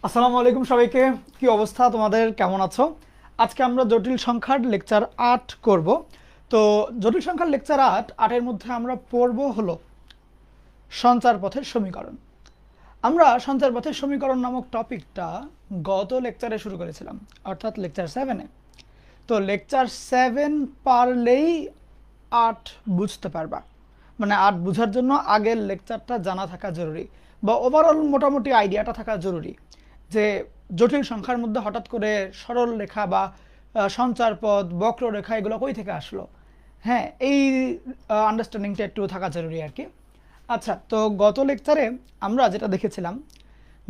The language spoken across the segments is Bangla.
আসসালামু আলাইকুম সবাইকে। কি অবস্থা তোমাদের, কেমন আছো? আজকে আমরা জটিল সংখ্যার লেকচার 8 করব। তো জটিল সংখ্যার লেকচার 8 এর মধ্যে আমরা পড়ব হলো সঞ্চার পথের সমীকরণ। আমরা সঞ্চার পথের সমীকরণ নামক টপিকটা গত লেকচারে শুরু করেছিলাম, অর্থাৎ লেকচার 7-এ। তো লেকচার 7 পারলেই 8 বুঝতে পারবা। মানে 8 বোঝার জন্য আগের লেকচারটা জানা থাকা জরুরি, বা ওভারঅল মোটামুটি আইডিয়াটা থাকা জরুরি যে জটিল সংখ্যার মধ্যে হঠাৎ করে সরল রেখা বা সঞ্চার পথ, বক্ররেখা এগুলো কই থেকে আসলো। হ্যাঁ, এই আন্ডারস্ট্যান্ডিংটা একটু থাকা জরুরি আর কি। আচ্ছা, তো গত লেকচারে আমরা যেটা দেখেছিলাম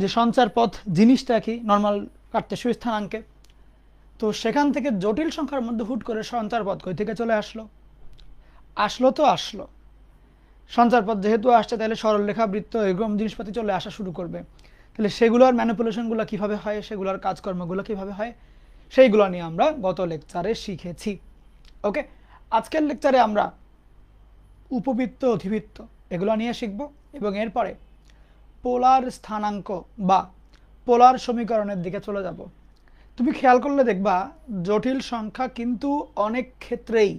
যে সঞ্চার পথ জিনিসটা কি, নর্মাল কার্টেসীয় স্থানাঙ্কে। তো সেখান থেকে জটিল সংখ্যার মধ্যে হুট করে সঞ্চার পথ কই থেকে চলে আসলো। আসলো সঞ্চার পথ যেহেতু আসছে, তাহলে সরলরেখা, বৃত্ত এরকম জিনিসপাতি চলে আসা শুরু করবে। তাহলে সেগুলোর ম্যানিপুলেশনগুলো কীভাবে হয়, সেগুলোর কাজকর্মগুলো কীভাবে হয়, সেইগুলো নিয়ে আমরা গত লেকচারে শিখেছি। ওকে, আজকের লেকচারে আমরা উপবৃত্ত, অধিবৃত্ত এগুলো নিয়ে শিখব, এবং এরপরে পোলার স্থানাঙ্ক বা পোলার সমীকরণের দিকে চলে যাব। তুমি খেয়াল করলে দেখবা জটিল সংখ্যা কিন্তু অনেক ক্ষেত্রেই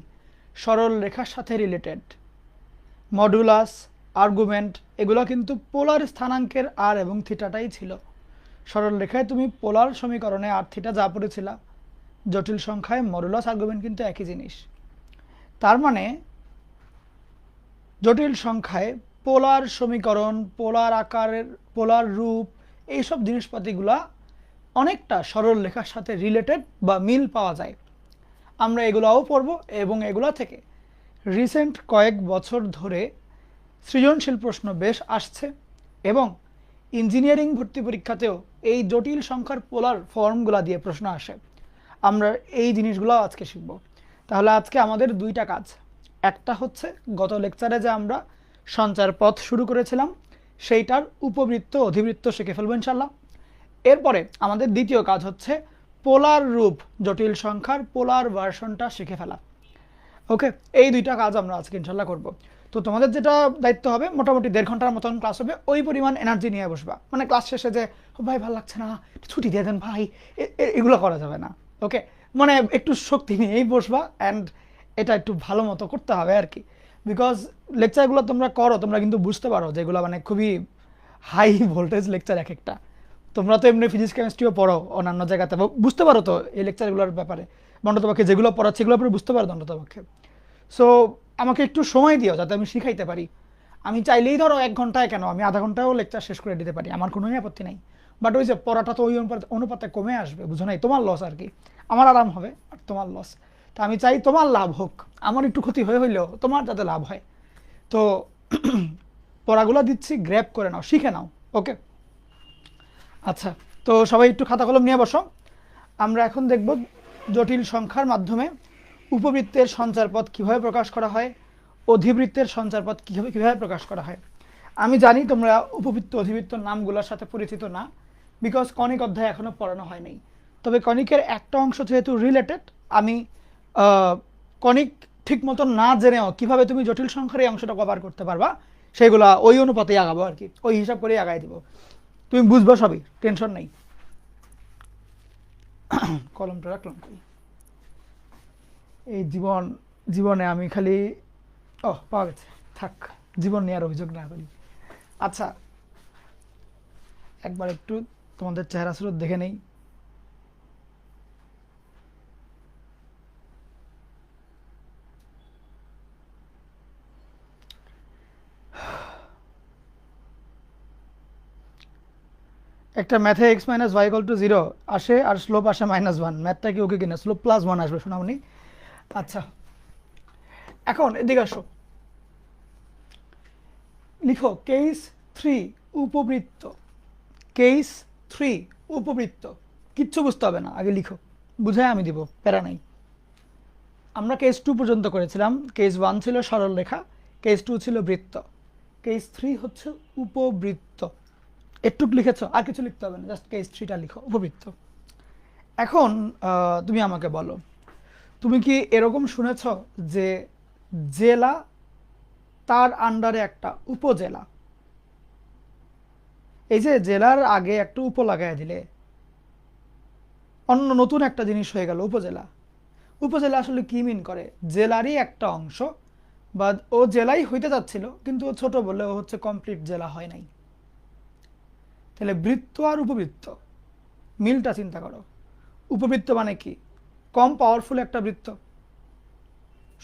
সরল রেখার সাথে রিলেটেড। মডুলাস, আর্গুমেন্ট এগুলো কিন্তু পোলার স্থানাঙ্কের আর এবং থিটাটাই ছিল। সরল রেখায় তুমি পোলার সমীকরণে আর থিটা যা পড়েছিলা, জটিল সংখ্যায় মডুলাস আর্গুমেন্ট কিন্তু একই জিনিস। তার মানে জটিল সংখ্যায় পোলার সমীকরণ, পোলার আকারের, পোলার রূপ, এইসব জিনিসপাতিগুলা অনেকটা সরল রেখার সাথে রিলেটেড বা মিল পাওয়া যায়। আমরা এগুলাও পড়ব, এবং এগুলা থেকে রিসেন্ট কয়েক বছর ধরে সৃজনশীল প্রশ্ন বেশ আসছে, এবং ইঞ্জিনিয়ারিং ভর্তি পরীক্ষাতেও এই জটিল সংখ্যার পোলার ফর্মগুলো দিয়ে প্রশ্ন আসে। আমরা এই জিনিসগুলো আজকে শিখব। তাহলে আজকে আমাদের দুইটা কাজ। একটা হচ্ছে গত লেকচারে যে আমরা সঞ্চার পথ শুরু করেছিলাম সেইটার উপবৃত্ত, অধিবৃত্ত শিখে ফেলবো ইনশাল্লাহ। এরপরে আমাদের দ্বিতীয় কাজ হচ্ছে পোলার রূপ, জটিল সংখ্যার পোলার ভার্সনটা শিখে ফেলা। ওকে, এই দুইটা কাজ আমরা আজকে ইনশাল্লাহ করব। তো তোমাদের যেটা দায়িত্ব হবে, মোটামুটি 1.5 ঘন্টার মতন ক্লাস হবে, ওই পরিমাণ এনার্জি নিয়ে বসবা। মানে ক্লাস শেষে যে ভাই ভালো লাগছে না, ছুটি দিয়ে দেন ভাই, এগুলো করা যাবে না। ওকে, মানে একটু শক্তি নিয়েই বসবা, অ্যান্ড এটা একটু ভালো মতো করতে হবে আর কি। বিকজ লেকচারগুলো তোমরা করো, তোমরা কিন্তু বুঝতে পারো যেগুলো মানে খুবই হাই ভোল্টেজ লেকচার এক একটা। তোমরা তো এমনি ফিজিক্স কেমিস্ট্রিও পড়ো অন্যান্য জায়গাতে, বুঝতে পারো তো এই লেকচারগুলোর ব্যাপারে। দণ্ডতপক্ষে যেগুলো পড়াচ্ছে এগুলোর উপরে বুঝতে পারো দণ্ডতপক্ষে। সো আমাকে একটু সময় দিও যাতে আমি শিখাইতে পারি। আমি চাইলেই ধরো 1 ঘন্টায় কেন, আমি আধা ঘন্টায়ও লেকচার শেষ করে দিতে পারি, আমার কোনো আপত্তি নাই। বাট ওই যে পড়াটা তো ওই অনুপাতে কমে আসবে, বুঝো নাই? তোমার লস আর কি, আমার আরাম হবে আর তোমার লস। তা আমি চাই তোমার লাভ হোক, আমার একটু ক্ষতি হইলেও তোমার যাতে লাভ হয়। তো পড়াগুলো দিচ্ছি, গ্র্যাব করে নাও, শিখে নাও। ওকে, আচ্ছা, তো সবাই একটু খাতা কলম নিয়ে বসো। আমরা এখন দেখব জটিল সংখ্যার মাধ্যমে উপবৃত্তের সঞ্চারপথ কীভাবে প্রকাশ করা হয়, অধিবৃত্তের সঞ্চারপথ কীভাবে প্রকাশ করা হয়। আমি জানি তোমরা উপবৃত্ত, অধিবৃত্ত নামগুলোর সাথে পরিচিত না, বিকজ কণিক অধ্যায় এখনও পড়ানো হয় নাই। তবে কণিকের একটা অংশ যেহেতু রিলেটেড, আমি কণিক ঠিক মতো না জেনেও কীভাবে তুমি জটিল সংখ্যার এই অংশটা কভার করতে পারবা সেগুলা ওই অনুপাতেই আগাবো আর কি, ওই হিসাব করেই আগাই দিব। তুমি বুঝবো সবই, টেনশন নেই। কলমটা রাখলাম কই? এই জীবনে আমি খালি পাওয়া গেছে, থাক, জীবন নিয়ে আর অভিযোগ না করি। আচ্ছা, একবার একটু তোমাদের চেহারা স্রোত দেখে নেই। একটা ম্যাথে x minus y equal to 0 আসে, আর স্লোপ আসে -1। ম্যাথটা কি ওকে কিনা? স্লোপ +1 আসবে, শোনাওনি? আচ্ছা, এখন এদিকে আসো, লিখো কেস 3 উপবৃত্ত। কেস 3 উপবৃত্ত। কিচ্ছু বুঝতে হবে না, আগে লিখো, বুঝাই আমি দিব, প্যারা নাই। আমরা কেস 2 পর্যন্ত করেছিলাম। কেস 1 ছিল সরল রেখা, কেস 2 ছিল বৃত্ত, কেস 3 হচ্ছে উপবৃত্ত। একটু লিখেছো, আর কিছু লিখতে হবে না, জাস্ট কেস 3টা লিখো, উপবৃত্ত। এখন তুমি আমাকে বলো, তুমি কি এরকম শুনেছ যে জেলা তার আন্ডারে একটা উপজেলা, এই যে জেলার আগে একটা উপ লাগায় দিলে অন্য নতুন একটা জিনিস হয়ে গেল উপজেলা। উপজেলা আসলে কি মিন করে? জেলারই একটা অংশ, বা ও জেলাই হইতে যাচ্ছিল কিন্তু ও ছোট বলে ও হচ্ছে কমপ্লিট জেলা হয় নাই। তাহলে বৃত্ত আর উপবৃত্ত মিলটা চিন্তা করো। উপবৃত্ত মানে কি? কম পাওয়ারফুল একটা বৃত্ত।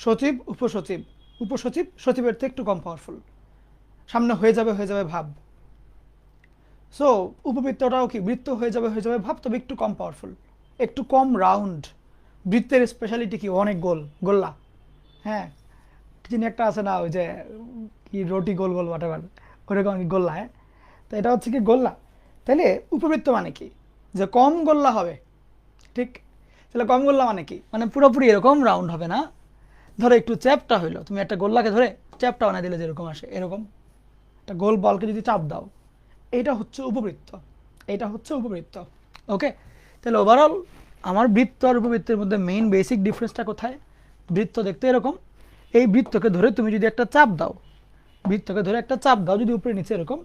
সচিব উপসচিব, উপসচিব সচিবের থেকে একটু কম পাওয়ারফুল, সামনে হয়ে যাবে ভাব। সো উপবৃত্তটাও কি বৃত্ত হয়ে যাবে ভাব, তবে একটু কম পাওয়ারফুল, একটু কম রাউন্ড। বৃত্তের স্পেশালিটি কি? অনেক গোল, গোল্লা। হ্যাঁ, যিনি একটা আছে না, ওই যে কি রুটি গোল গোল ওয়াটেভার, ওরকম গোল্লা। হ্যাঁ, তো এটা হচ্ছে কি গোল্লা। তাহলে উপবৃত্ত মানে কি? যে কম গোল্লা হবে, ঠিক। তাহলে কম গোল্লা মানে কি? মানে পুরোপুরি এরকম রাউন্ড হবে না, ধরো একটু চ্যাপটা হইলো, তুমি একটা গোল্লাকে ধরে চ্যাপটা বানাই দিলে যেরকম আসে, এরকম একটা গোল বলকে যদি চাপ দাও, এইটা হচ্ছে উপবৃত্ত, এইটা হচ্ছে উপবৃত্ত। ওকে, তাহলে ওভারঅল আমার বৃত্ত আর উপবৃত্তের মধ্যে মেইন বেসিক ডিফারেন্সটা কোথায়? বৃত্ত দেখতে এরকম, এই বৃত্তকে ধরে তুমি যদি একটা চাপ দাও, বৃত্তকে ধরে একটা চাপ দাও যদি উপরে নিচে এরকম,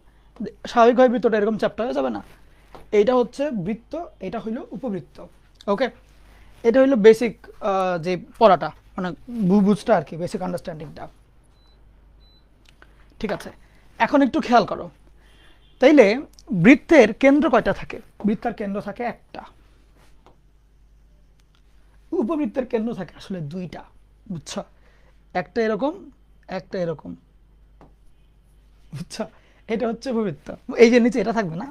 স্বাভাবিকভাবে বৃত্তটা এরকম চাপটা হয়ে যাবে না। এইটা হচ্ছে বৃত্ত, এটা হইল উপবৃত্ত। ওকে, এটা হইল বেসিক যে পড়াটা, মানে বুঝটা আর কি, বেসিক আন্ডারস্ট্যান্ডিংটা। ঠিক আছে, এখন একটু খেয়াল করো। তাইলে বৃত্তের কেন্দ্র কয়টা থাকে? বৃত্তের কেন্দ্র থাকে একটা। উপবৃত্তের কেন্দ্র থাকে আসলে দুইটা, বুঝছো? একটা এরকম, একটা এরকম, বুঝছো? এটা হচ্ছে উপবৃত্ত। এই যে নিচে এটা থাকবে না,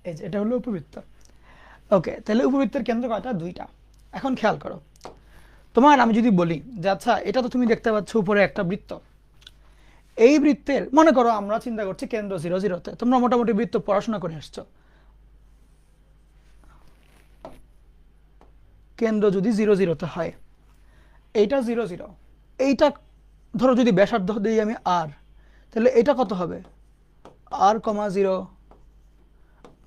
এই যে এটা হলো উপবৃত্ত। ওকে, তাহলে উপবৃত্তের কেন্দ্র কয়টা? দুইটা। এখন খেয়াল করো, তোমার আমি যদি বলি যে আচ্ছা এটা তো তুমি দেখতে পাচ্ছ উপরে একটা বৃত্ত, এই বৃত্তের মনে করো আমরা চিন্তা করছি কেন্দ্র 0 0-তে, তোমরা মোটামুটি বৃত্ত পড়াশোনা করে আসছো। কেন্দ্র যদি 0 0-তে হয়, এইটা 0 0, এইটা ধরো যদি ব্যাসার্ধ দিই আমি আর, তাহলে এটা কত হবে? r, 0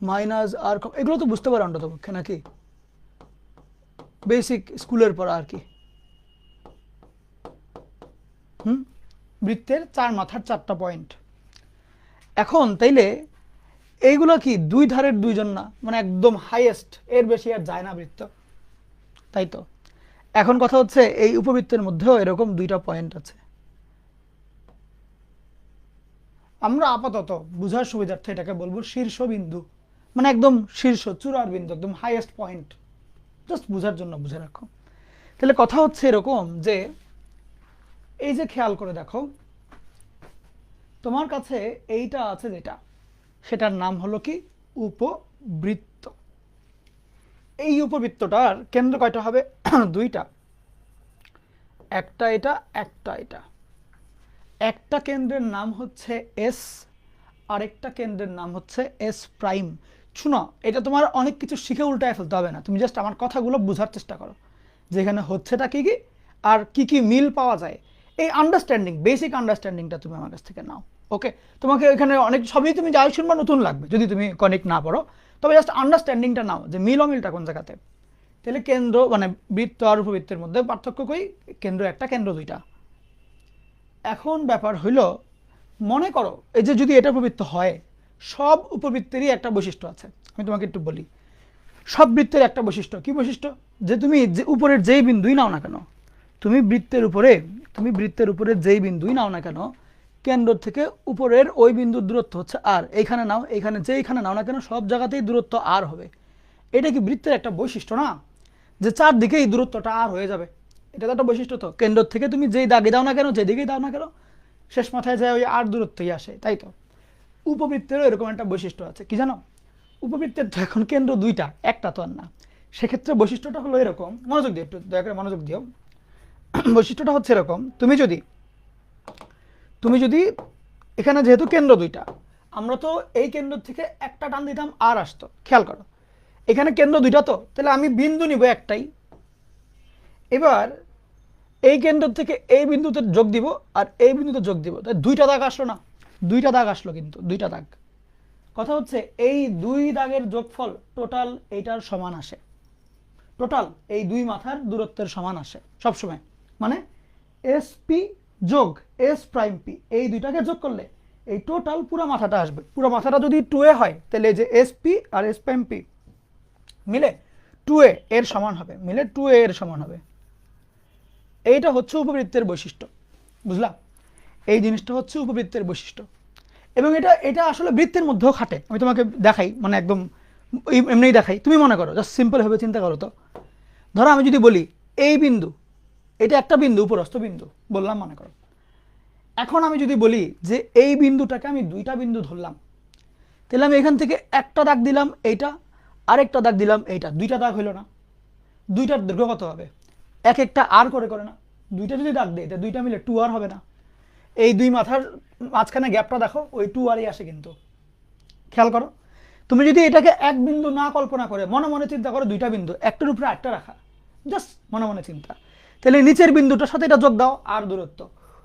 মাইনাস r, এগুলো তো বুঝতে পারো অন্ততপক্ষে, নাকি? বেসিক স্কুলের পড়া আর কি। বৃত্তের 4 মাথার 4টা পয়েন্ট। এখন তাইলে এইগুলো কি দুই ধারের দুইজন না, মানে একদম হাইয়েস্ট, এর বেশি আর যায় না বৃত্ত, তাই তো? এখন কথা হচ্ছে এই উপবৃত্তের মধ্যেও এরকম দুইটা পয়েন্ট আছে। আমরা আপাতত বুঝার সুবিধার্থে এটাকে বলবো শীর্ষবিন্দু, মানে একদম শীর্ষ চূড়ার বিন্দু, একদম হাইয়েস্ট পয়েন্ট, জাস্ট বুঝার জন্য বুঝে রাখো। তাহলে কথা হচ্ছে এরকম যে এই যে খেয়াল করে দেখো, তোমার কাছে এইটা আছে যেটা, সেটার নাম হলো কি? উপবৃত্ত। এই উপবৃত্তটার কেন্দ্র কয়টা হবে? দুইটা, একটা এটা, একটা এটা। একটা কেন্দ্রের নাম হচ্ছে এস, আরেকটা কেন্দ্রের নাম হচ্ছে এস প্রাইম। শুনো, এটা তোমার অনেক কিছু শিখে উল্টায় ফেলতে হবে না, তুমি জাস্ট আমার কথাগুলো বোঝার চেষ্টা করো, যেখানে হচ্ছেটা কি কি আর কি কি মিল পাওয়া যায়। এই আন্ডারস্ট্যান্ডিং, বেসিক আন্ডারস্ট্যান্ডিংটা তুমি আমার কাছ থেকে নাও। ওকে, তোমাকে এখানে অনেক সবই তুমি যাই শুনবা নতুন লাগবে যদি তুমি কনেক্ট না পড়ো, তবে জাস্ট আন্ডারস্ট্যান্ডিংটা নাও যে মিল অমিলটা কোন জায়গাতে। তাহলে কেন্দ্র মানে বৃত্ত আর উপবৃত্তের মধ্যে পার্থক্য কই? কেন্দ্র একটা, কেন্দ্র দুইটা। এখন ব্যাপার হইল, মনে করো এই যে যদি এটা উপবৃত্ত হয়, সব উপবৃত্তেরই একটা বৈশিষ্ট্য আছে, আমি তোমাকে একটু বলি। সব বৃত্তের একটা বৈশিষ্ট্য, কি বৈশিষ্ট্য? যে তুমি যে উপরের যেই বিন্দুই নাও না কেন, তুমি বৃত্তের উপরে যেই বিন্দুই নাও না কেন, কেন্দ্র থেকে উপরের ওই বিন্দুর দূরত্ব হচ্ছে আর। এইখানে নাও, এইখানে যেইখানে নাও না কেন, সব জায়গাতেই দূরত্ব আর হবে। এটা কি বৃত্তের একটা বৈশিষ্ট্য না? যে চারদিকেই দূরত্বটা আর হয়ে যাবে, এটা তো একটা বৈশিষ্ট্য। তো কেন্দ্র থেকে তুমি যেই দাগে দাও না কেন, যেদিকেই দাও না কেন, শেষ মাথায় যায় ওই আর দূরত্বই আসে, তাই তো? উপবৃত্তেরও এরকম একটা বৈশিষ্ট্য আছে, কি জানো? উপবৃত্তের তো এখন কেন্দ্র দুইটা, একটা তো আর না। সেক্ষেত্রে বৈশিষ্ট্যটা হলো এরকম, মনোযোগ দিও একটু, দয়া করে মনোযোগ দিও। বৈশিষ্ট্যটা হচ্ছে এরকম, তুমি যদি এখানে যেহেতু কেন্দ্র দুইটা, আমরা তো এই কেন্দ্র থেকে একটা টান দিতাম আর আসতো, খেয়াল করো এখানে কেন্দ্র দুইটা, তো তাহলে আমি বিন্দু নিব একটাই। এবার এই কেন্দ্র থেকে এই বিন্দুতে যোগ দিব আর এই বিন্দুতে যোগ দিব, তাই দুইটা দাগ আসলো না? দুইটা দাগ আসলো, কিন্তু দুইটা দাগ। কথা হচ্ছে এই দুই দাগের যোগফল টোটাল এইটার সমান আসে, টোটাল এই দুই মাথার দূরত্বের সমান আসে সবসময়। মানে এস পি যোগ এস প্রাইম পি, এই দুইটাকে যোগ করলে এই টোটাল পুরো মাথাটা আসবে। পুরো মাথাটা যদি 2a হয় তাহলে এই যে এসপি আর এস প্রাইম পি মিলে 2a এর সমান হবে, মিলে 2a এর সমান হবে। এইটা হচ্ছে উপবৃত্তের বৈশিষ্ট্য, বুঝলা? এই জিনিসটা হচ্ছে উপবৃত্তের বৈশিষ্ট্য, এবং এটা এটা আসলে বৃত্তের মধ্যেও খাটে। আমি তোমাকে দেখাই, মানে একদম এমনিই দেখাই। তুমি মনে করো, জাস্ট সিম্পল ভাবে চিন্তা করো তো। ধরো আমি যদি বলি এই বিন্দু, এটা একটা বিন্দু, উপরস্থ বিন্দু বললাম মনে করো। এখন আমি যদি বলি যে এই বিন্দুটাকে আমি দুইটা বিন্দু ধরলাম, তাহলে আমি এখান থেকে একটা দাগ দিলাম এইটা, আরেকটা দাগ দিলাম এইটা, দুইটা দাগ হইল না? দুইটার দৈর্ঘ্য কত হবে? এক একটা আর করে করে না? দুইটা যদি দাগ দেয়, দুইটা মিলে 2r হবে না? এই দুই মাথার মাঝখানে গ্যাপটা দেখো, ওই 2rই আসে। কিন্তু খেয়াল করো, তুমি যদি এটাকে এক বিন্দু না কল্পনা করে মনে মনে চিন্তা করো দুইটা বিন্দু, একটার উপরে একটা রাখা, জাস্ট মনে মনে চিন্তা, তাহলে নিচের বিন্দুটার সাথে এটা যোগ দাও আর দূরত্ব,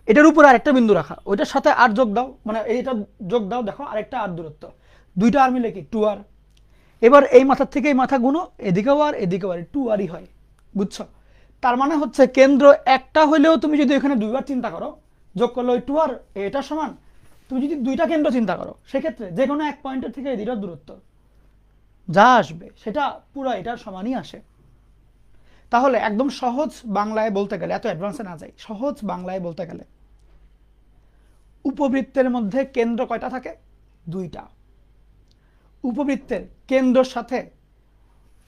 এটার উপরে আরেকটা বিন্দু রাখা, ওইটার সাথে আর যোগ দাও, মানে এইটা যোগ দাও, দেখো আরেকটা আর দূরত্ব, দুইটা আর মিলে কি 2r। এবার এই মাথার থেকে এই মাথা গুনো, এদিকেও আর এদিকেও আর, 2rই হয়। বুঝছো? তার মানে হচ্ছে কেন্দ্র একটা হলেও তুমি যদি এখানে দুইবার চিন্তা করো, যোগ করলে ওই 2r এটা সমান। তুমি যদি দুইটা কেন্দ্র চিন্তা করো, সেক্ষেত্রে যে কোনো এক পয়েন্টের থেকে এই দুইটার দূরত্ব যা আসবে সেটা পুরো এটার সমানই আসে। তাহলে একদম সহজ বাংলায় বলতে গেলে, এত অ্যাডভান্সে না যাই, সহজ বাংলায় বলতে গেলে উপবৃত্তের মধ্যে কেন্দ্র কয়টা থাকে? দুইটা। উপবৃত্তের কেন্দ্রের সাথে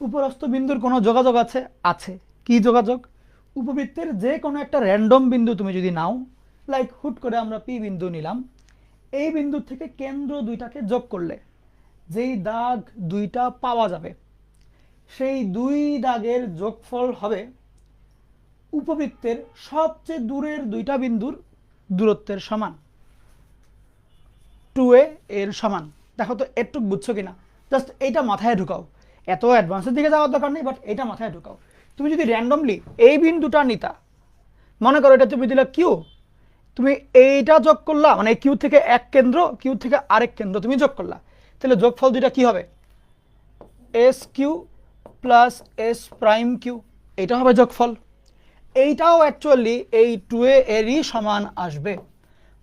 উপরস্থ বিন্দুর কোনো যোগাযোগ আছে? আছে। কি যোগাযোগ? উপবৃত্তের যে কোনো একটা র্যান্ডম বিন্দু তুমি যদি নাও, লাইক হুট করে আমরা পি বিন্দু নিলাম, এই বিন্দু থেকে কেন্দ্র দুইটাকে যোগ করলে যেই দাগ দুইটা পাওয়া যাবে, সেই দুই দাগের যোগফল হবে উপবৃত্তের সবচেয়ে দূরের দুইটা বিন্দুর দূরত্বের সমান, 2a এর সমান। দেখো তো একটু বুঝছো কিনা? জাস্ট এইটা মাথায় ঢুকাও, এত অ্যাডভান্সের দিকে যাওয়ার দরকার নেই, বাট এটা মাথায় ঢুকাও। তুমি যদি র্যান্ডমলি এই বিন্দুটা নিতা, মনে করো এটা তুমি দিলা কিউ, তুমি এইটা যোগ করলা, মানে কিউ থেকে এক কেন্দ্র, কিউ থেকে আরেক কেন্দ্র তুমি যোগ করলা, তাহলে যোগফল দুইটা কি হবে? S Q plus S prime Q, এটা হবে যোগফল। এইটাও অ্যাকচুয়ালি এই 2a এরই সমান আসবে।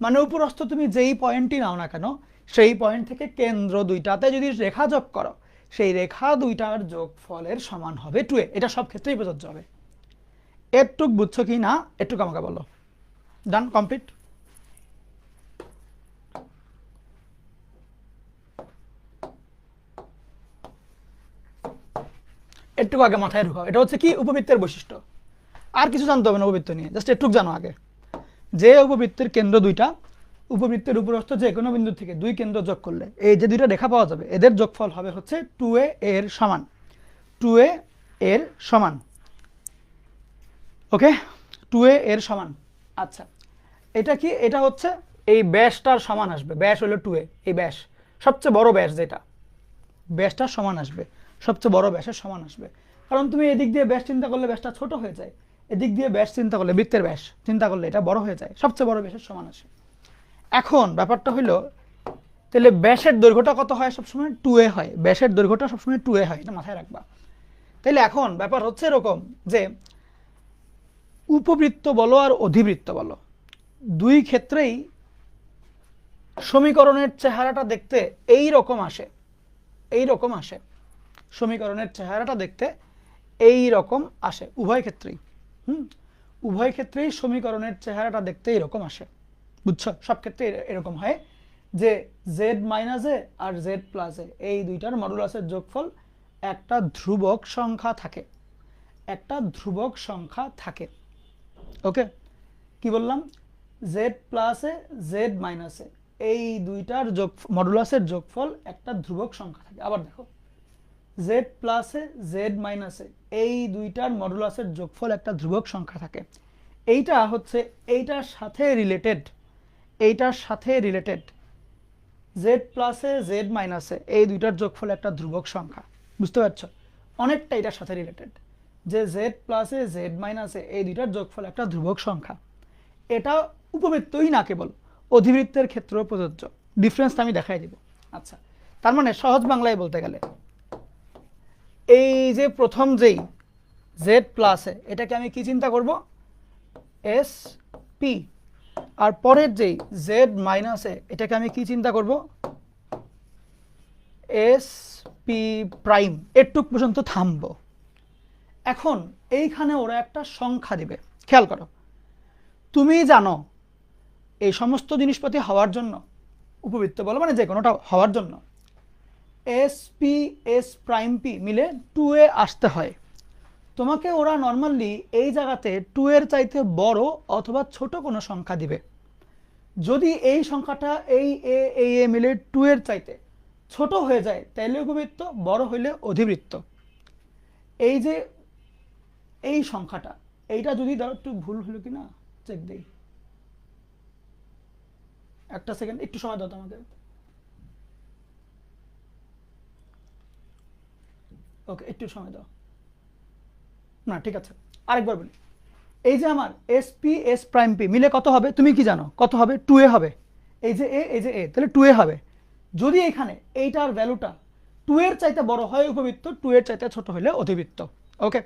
মানে উপরস্থ তুমি যেই পয়েন্টই নাও না কেন, সেই পয়েন্ট থেকে কেন্দ্র দুইটাতে যদি রেখা যোগ করো, সেই রেখা দুইটার যোগফলের সমান হবে 2a। এটা সব ক্ষেত্রেই প্রযোজ্য হবে। এরটুক বুঝছো কি না এটুকু আমাকে বলো। ডান, কমপ্লিট। একটু আগে মাথায় ঢুকাও, এটা হচ্ছে কি? উপবৃত্তের বৈশিষ্ট্য। আর কিছু জানতে হবে না উপবৃত্ত নিয়ে, জাস্ট একটু জানো আগে যে উপবৃত্তের কেন্দ্র দুইটা, উপবৃত্তের উপরস্থ যে কোনো বিন্দু থেকে দুই কেন্দ্র যোগ করলে এই যে দুইটা রেখা পাওয়া যাবে, এদের যোগফল হবে হচ্ছে 2a এর সমান, 2a এর সমান। ওকে, 2a এর সমান। আচ্ছা, এটা কি? এটা হচ্ছে এই ব্যাসটার সমান আসবে। ব্যাস হলো 2a, এই ব্যাস সবচেয়ে বড় ব্যাস, যেটা ব্যাসটার সমান আসবে, সবচেয়ে বড় ব্যাসের সমান আসবে। কারণ তুমি এদিক দিয়ে ব্যাস চিন্তা করলে ব্যাসটা ছোট হয়ে যায়, এদিক দিয়ে ব্যাস চিন্তা করলে, বৃত্তের ব্যাস চিন্তা করলে এটা বড় হয়ে যায়, সবচেয়ে বড় ব্যাসের সমান আসে। এখন ব্যাপারটা হইলো, তাহলে ব্যাসের দৈর্ঘ্যটা কত হয়? সবসময় 2a হয়। ব্যাসের দৈর্ঘ্যটা সবসময় 2a হয়, এটা মাথায় রাখবা। তাহলে এখন ব্যাপার হচ্ছে এরকম যে উপবৃত্ত বলো আর অধিবৃত্ত বলো, দুই ক্ষেত্রেই সমীকরণের চেহারাটা দেখতে এই রকম আসে, এই রকম আসে। সমীকরণের চেহারাটা দেখতে এই রকম আসে উভয় ক্ষেত্রেই। উভয় ক্ষেত্রেই সমীকরণের চেহারাটা দেখতে এরকম আসে। বুঝছো? সব ক্ষেত্রে এরকম হয় যে জেড মাইনাস এ আর জেড প্লাস এ, এই দুইটার মডুলাসের যোগফল একটা ধ্রুবক সংখ্যা থাকে, একটা ধ্রুবক সংখ্যা থাকে। ওকে, কি বললাম? Z plus A Z minus A, এই দুইটার যোগ মডুলাসের যোগফল একটা ধ্রুবক সংখ্যা থাকে। আবার দেখো, Z plus A Z minus A, এই দুইটার মডুলাসের যোগফল একটা ধ্রুবক সংখ্যা থাকে। এইটা হচ্ছে এইটার সাথে রিলেটেড, এইটার সাথে related. Z plus A Z minus A, এই দুইটার যোগফল একটা ধ্রুবক সংখ্যা। বুঝতে পারছো? অনেকটা এটার সাথে রিলেটেড, যে Z plus A Z minus A, এই দুইটার যোগফল একটা ধ্রুবক সংখ্যা। এটা উপবৃত্তই না, কেবল অধিবৃত্তের ক্ষেত্রেও প্রযোজ্য। ডিফারেন্সটা আমি দেখাই দিব। আচ্ছা, তার মানে সহজ বাংলায় বলতে গেলে, এই যে প্রথম যেই জেড প্লাস এ, এটাকে আমি কি চিন্তা করব? S P. আর পরের যেই জেড মাইনাস এ, এটাকে আমি কি চিন্তা করব, এস পি প্রাইম, এটুক পর্যন্ত থামবো। এখন এইখানে ওরা একটা সংখ্যা দিবে, খেয়াল করো। তুমি জানো এই সমস্ত জিনিসপাতি হওয়ার জন্য, উপবৃত্ত বলো মানে যে কোনোটা হওয়ার জন্য, S P S prime P মিলে 2a আসতে হয়। তোমাকে ওরা নর্মালি এই জায়গাতে 2 এর চাইতে বড় অথবা ছোট কোনো সংখ্যা দিবে। যদি এই সংখ্যাটা এই এ মিলে 2 এর চাইতে ছোট হয়ে যায় তাহলে উপবৃত্ত, বড় হইলে অধিবৃত্ত। এই যে এই সংখ্যাটা, এইটা যদি ধরো, একটু ভুল হলো কি না চেক দেই, একটা সেকেন্ড, একটু সময় দাও তোমাকে। ওকে, একটু সময় দাও। না ঠিক আছে, আরেকবার বলি। এই যে আমার S P S prime P মিলে কত হবে তুমি কি জানো, কত হবে? 2a হবে। এই যে এ তাহলে 2a হবে। যদি এখানে এইটার ভ্যালুটা 2 এর চাইতে বড় হয় উপবৃত্ত, 2 এর চাইতে ছোট হলে অধিবৃত্ত। ওকে,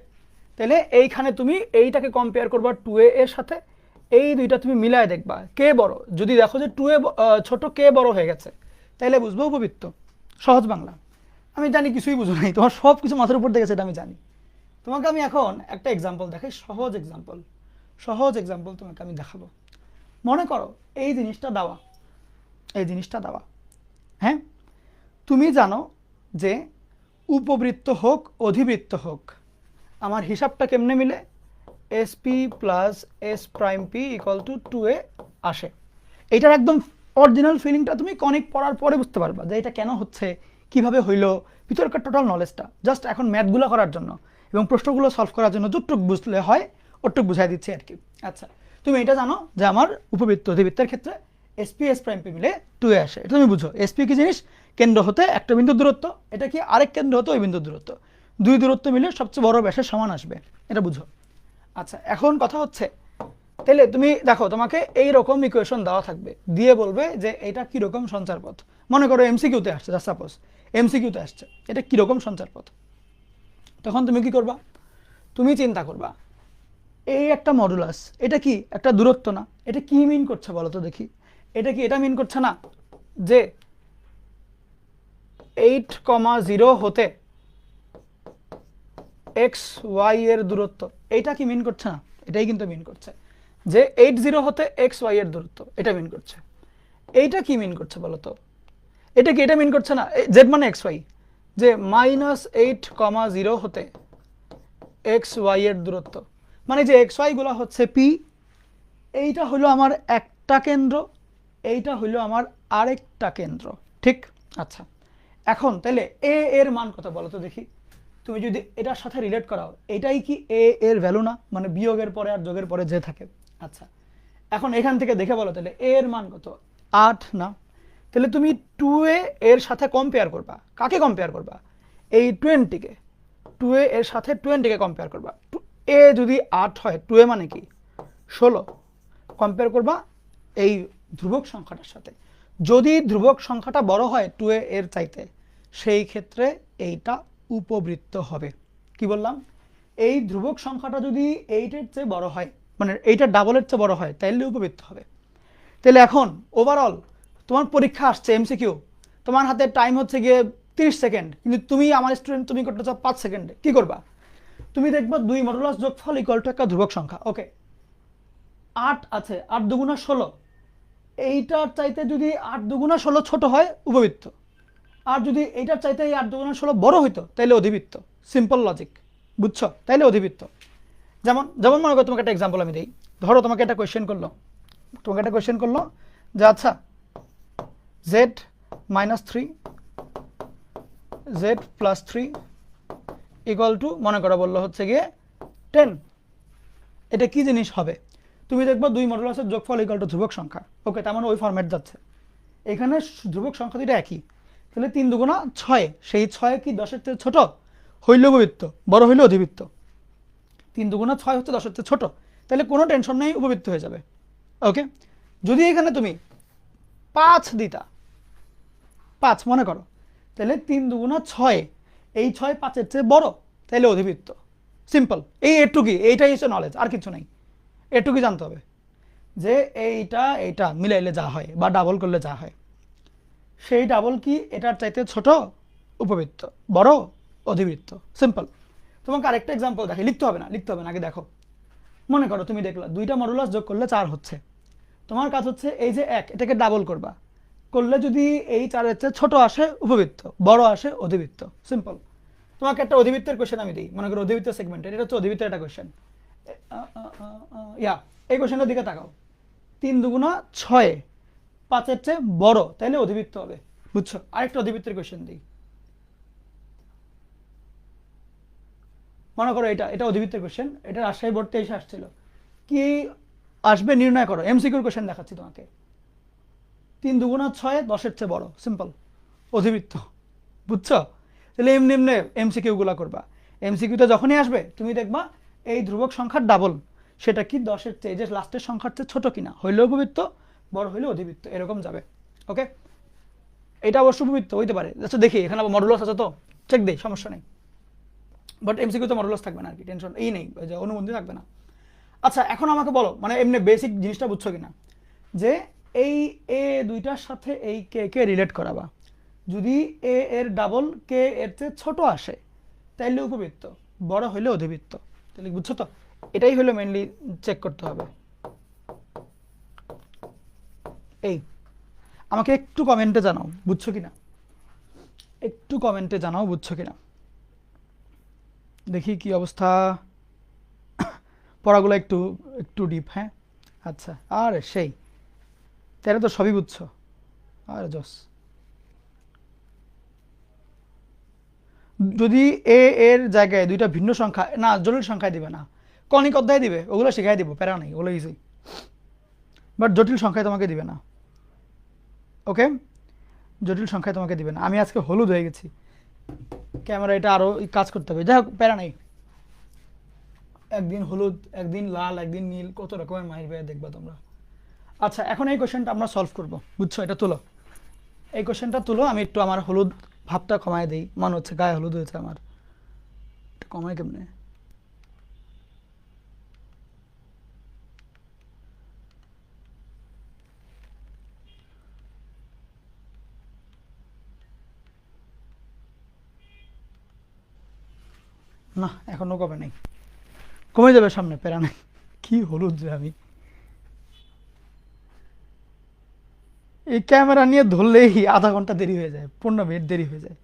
তাহলে এইখানে তুমি এইটাকে কম্পেয়ার করবা 2a এর সাথে, এই দুইটা তুমি মিলায় দেখবা কে বড়। যদি দেখো যে 2a ছোট, কে বড় হয়ে গেছে, তাহলে বুঝবো উপবৃত্ত। সহজ বাংলা। আমি জানি কিছুই বুঝো নাই, তোমার সব কিছু মাথার উপর দেখেছে, এটা আমি জানি। তোমাকে আমি এখন একটা এক্সাম্পল দেখাই, সহজ এক্সাম্পল তোমাকে আমি দেখাবো। মনে করো এই জিনিসটা দেওয়া, হ্যাঁ, তুমি জানো যে উপবৃত্ত হোক অধিবৃত্ত হোক, আমার হিসাবটা কেমনে মিলে, S P plus S prime P equal to 2a আসে। এইটার একদম অরিজিনাল ফিলিংটা তুমি অনেক পড়ার পরে বুঝতে পারবা যে এটা কেন হচ্ছে, কিভাবে হইলো, ভিতরকার টোটাল নলেজটা জাস্ট এখন ম্যাথগুলো করার জন্য এবং প্রশ্নগুলো সলভ করার জন্য যতটুকু বুঝলে হয় ওটুকু বুঝাই দিচ্ছি আর কি। আচ্ছা, তুমি এটা জানো যে আমার উপবৃত্ত অধিবৃত্তের ক্ষেত্রে এসপি এস প্রাইম পি মিলে 2a আসে, এটা তুমি বুঝো। এসপি কি জিনিস, কেন্দ্র হতে একটা বিন্দুর দূরত্ব, এটা কি আরেক কেন্দ্র হতে ওই বিন্দুর দূরত্ব, দুই দূরত্ব মিলে সবচেয়ে বড় ব্যাসের সমান আসবে, এটা বুঝো। আচ্ছা, এখন কথা হচ্ছে, তাহলে তুমি দেখো তোমাকে এইরকম ইকুয়েশন দেওয়া থাকবে, দিয়ে বলবে যে এটা কিরকম সঞ্চারপথ। মনে করো এমসিকিউতে আসছে, সাপোজ এমসিকিউতে আসছে এটা কিরকম সঞ্চারপথ, তখন তুমি কি করবা, তুমি চিন্তা করবা এই একটা মডুলাস, এটা কি একটা দূরত্ব না, এটা কি মিন করছে বলো তো দেখি, এটা কি এটা মিন করছে না যে 8,0 হতে এক্স ওয়াই এর দূরত্ব, এইটা কি মিন করছে না, এটাই কিন্তু মিন করছে যে 80 হতে এক্স ওয়াই এর দূরত্ব, এটা মিন করছে। এইটা কি মিন করছে বলো তো, এটা কি এটা মিন করছে না, জেড মানে এক্স ওয়াই, যে -8,0 হতে এক্স ওয়াই এর দূরত্ব, মানে যে এক্স ওয়াই গুলো হচ্ছে পি, এইটা হলো আমার একটা কেন্দ্র, এইটা হলো আমার আরেকটা কেন্দ্র, ঠিক? আচ্ছা, এখন তাহলে এ এর মান কত বলো তো দেখি, তুমি যদি এটার সাথে রিলেট করাও, এটাই কি এ এর ভ্যালু না, মানে বিয়োগের পরে আর যোগের পরে যে থাকে। আচ্ছা, এখন এখান থেকে দেখে বলো তাহলে এ এর মান কত, 8 না? তাহলে তুমি 2a এর সাথে কম্পেয়ার করবা, কাকে কম্পেয়ার করবা, এই 20কে, 2a এর সাথে 20কে কম্পেয়ার করবা। এ যদি 8 হয়, 2a মানে কি 16, কম্পেয়ার করবা এই ধ্রুবক সংখ্যাটার সাথে। যদি ধ্রুবক সংখ্যাটা বড় হয় 2a এর চাইতে, সেই ক্ষেত্রে এইটা উপবৃত্ত হবে। কি বললাম, এই ধ্রুবক সংখ্যাটা যদি 8 এর চেয়ে বড় হয়, মানে এইটা ডাবলের চেয়ে বড় হয়, তাইলে উপবৃত্ত হবে। তাহলে এখন ওভারঅল তোমার পরীক্ষা আসছে এমসিকিউ, তোমার হাতে টাইম হচ্ছে গিয়ে 30 সেকেন্ড, কিন্তু তুমি আমার স্টুডেন্ট, তুমি করতে চাও 5 সেকেন্ডে, কি করবা, তুমি দেখবা 2 মডুলাস যোগফল ইকুয়াল টু একটা ধ্রুবক সংখ্যা। ওকে, 8 আছে, 8 দুগুণা 16, এইটার চাইতে যদি 8 দুগুণা 16 ছোট হয় উপবৃত্ত, আর যদি এইটার চাইতে এই 8 দুগুণা 16 বড় হইতো তাইলে অধিবৃত্ত। সিম্পল লজিক, বুঝছো? তাইলে অধিবৃত্ত। যেমন যেমন মনে করো তোমাকে একটা এক্সাম্পল আমি দিই, ধরো তোমাকে একটা কোয়েশ্চেন করলো, যে আচ্ছা জেড -3 জেড +3 ইকুয়াল টু, মনে করো বললো হচ্ছে গিয়ে 10, এটা কি জিনিস হবে, তুমি দেখবো 2 মডুলাসের যোগফল ইকুয়াল টু ধ্রুবক সংখ্যা। ওকে, তার মানে ওই ফরম্যাট যাচ্ছে, এখানে ধ্রুবক সংখ্যা দুইটা একই, তাহলে 3 দুগুণা 6, সেই 6 কি 10-এর চেয়ে ছোট, হইল উপবৃত্ত, বড় হইল অধিবৃত্ত। 3 দুগুণা 6 হচ্ছে 10-এর চেয়ে ছোট, তাহলে কোনো টেনশন নেই, উপবৃত্ত হয়ে যাবে। ওকে, যদি এখানে তুমি 5 দিতা, 5 মনে করো, তাহলে 3 দুগুণা 6, এই 6 5-এর চেয়ে বড়, তাহলে অধিবৃত্ত। সিম্পল, এই এটুকুই, এইটাই হচ্ছে নলেজ, আর কিছু নাই, এটুকুই জানতে হবে। যে এইটা মিলাইলে যা হয় বা ডাবল করলে যা হয়, সেই ডাবল কি এটার চাইতে ছোট উপবৃত্ত, বড় অধিবৃত্ত। সিম্পল। তোমাকে আরেকটা এক্সাম্পল দেখে, লিখতে হবে না আগে দেখো। মনে করো তুমি দেখলা দুইটা মডুলাস যোগ করলে 4 হচ্ছে, তোমার কাজ হচ্ছে এই যে 1 এটাকে ডাবল করবা, করলে যদি এই 4-এর চেয়ে ছোট আসে উপবৃত্ত, বড় আসে অধিবৃত্ত। সিম্পল। তোমাকে একটা অধিবৃত্তের কোশ্চেন আমি দিই, মনে করো অধিবৃত্ত সেগমেন্টের, এটা হচ্ছে অধিবৃত্তের একটা কোশ্চেন। এই কোশ্চেনটার দিকে তাকাও। 3 দুগুণা 6, 5-এর চেয়ে বড়, তাইলে অধিবৃত্ত হবে। বুঝছো? আরেকটা অধিবৃত্তের কোশ্চেন দিই। মনে করো এটা অধিবৃত্তের কোশ্চেন, এটা রাজশাহী বোর্ড 23 আসছিল। কি আসবে নির্ণয় করো। এমসিকিউর কোশ্চেন দেখাচ্ছি তোমাকে। 3 দুগুণা 6, 10-এর চেয়ে বড়। সিম্পল, অধিবৃত্ত। বুঝছো? তাহলে এমনি এমনি এমসিকিউগুলো করবা। এমসিকিউতে যখনই আসবে তুমি দেখবা এই ধ্রুবক সংখ্যার ডাবল, সেটা কি 10-এর চেয়ে, যে লাস্টের সংখ্যার চেয়ে ছোট কিনা, হইলে উপবৃত্ত, বড় হইলে অধিবৃত্ত, এরকম যাবে। ওকে, এটা অবশ্য উপবৃত্ত হইতে পারে। আচ্ছা দেখি এখানে আবার মডুলাস আছে তো, চেক দেই, সমস্যা নেই। বাট এমসিকিউতে মডুলাস থাকবে না আর কি, টেনশন এই নেই, যে অনুবন্ধী থাকবে না। আচ্ছা এখন আমাকে বলো, মানে এমনি বেসিক জিনিসটা বুঝছো কিনা, যে এই এ দুইটার সাথে এই কে কে রিলেট করাবা। যদি এ এর ডাবল কে এর চেয়ে ছোট আসে তাইলে উপবৃত্ত, বড় হইলে অধিবৃত্ত। তাহলে বুঝছো তো, এটাই হলো মেইনলি চেক করতে হবে। এই আমাকে একটু কমেন্টে জানাও বুঝছো কিনা, একটু কমেন্টে জানাও বুঝছো কিনা, দেখি কি অবস্থা। পড়াগুলো একটু একটু ডিপ। হ্যাঁ আচ্ছা, আর সেই তাহলে তো সবই বুঝছো। আর জস, যদি এ এর জায়গায় দুইটা ভিন্ন সংখ্যা, না জটিল সংখ্যায় দিবে না, কনিক অধ্যায় দিবে, ওগুলো শিখাই দিব, প্যারা নেই, ওগুলো ইজি। বাট জটিল সংখ্যায় তোমাকে দিবে না। ওকে, জটিল সংখ্যায় তোমাকে দিবে না। আমি আজকে হলুদ হয়ে গেছি, ক্যামেরা এটা আরও কাজ করতে হবে, যাই হোক প্যারা নেই। একদিন হলুদ, একদিন লাল, একদিন নীল, কত রকমের মাইর বেয়ে দেখবা তোমরা। আচ্ছা এখন এই কোশ্চেনটা আমরা সলভ করব। বুঝছো? এটা তুলো, এই কোশ্চেনটা তুলো। আমি একটু আমার হলুদ ভাবটা কমায় দিই, মনে হচ্ছে গায়ে হলুদ হয়েছে আমার। এটা কমায় কেমনে? না এখনো কমে নাই, কমে যাবে সামনে, প্যারা নাই। কি হলুদ যে আমি, এই ক্যামেরা নিয়ে ধরলেই আধা ঘন্টা দেরি হয়ে যায়, 15 মিনিট দেরি হয়ে যায়।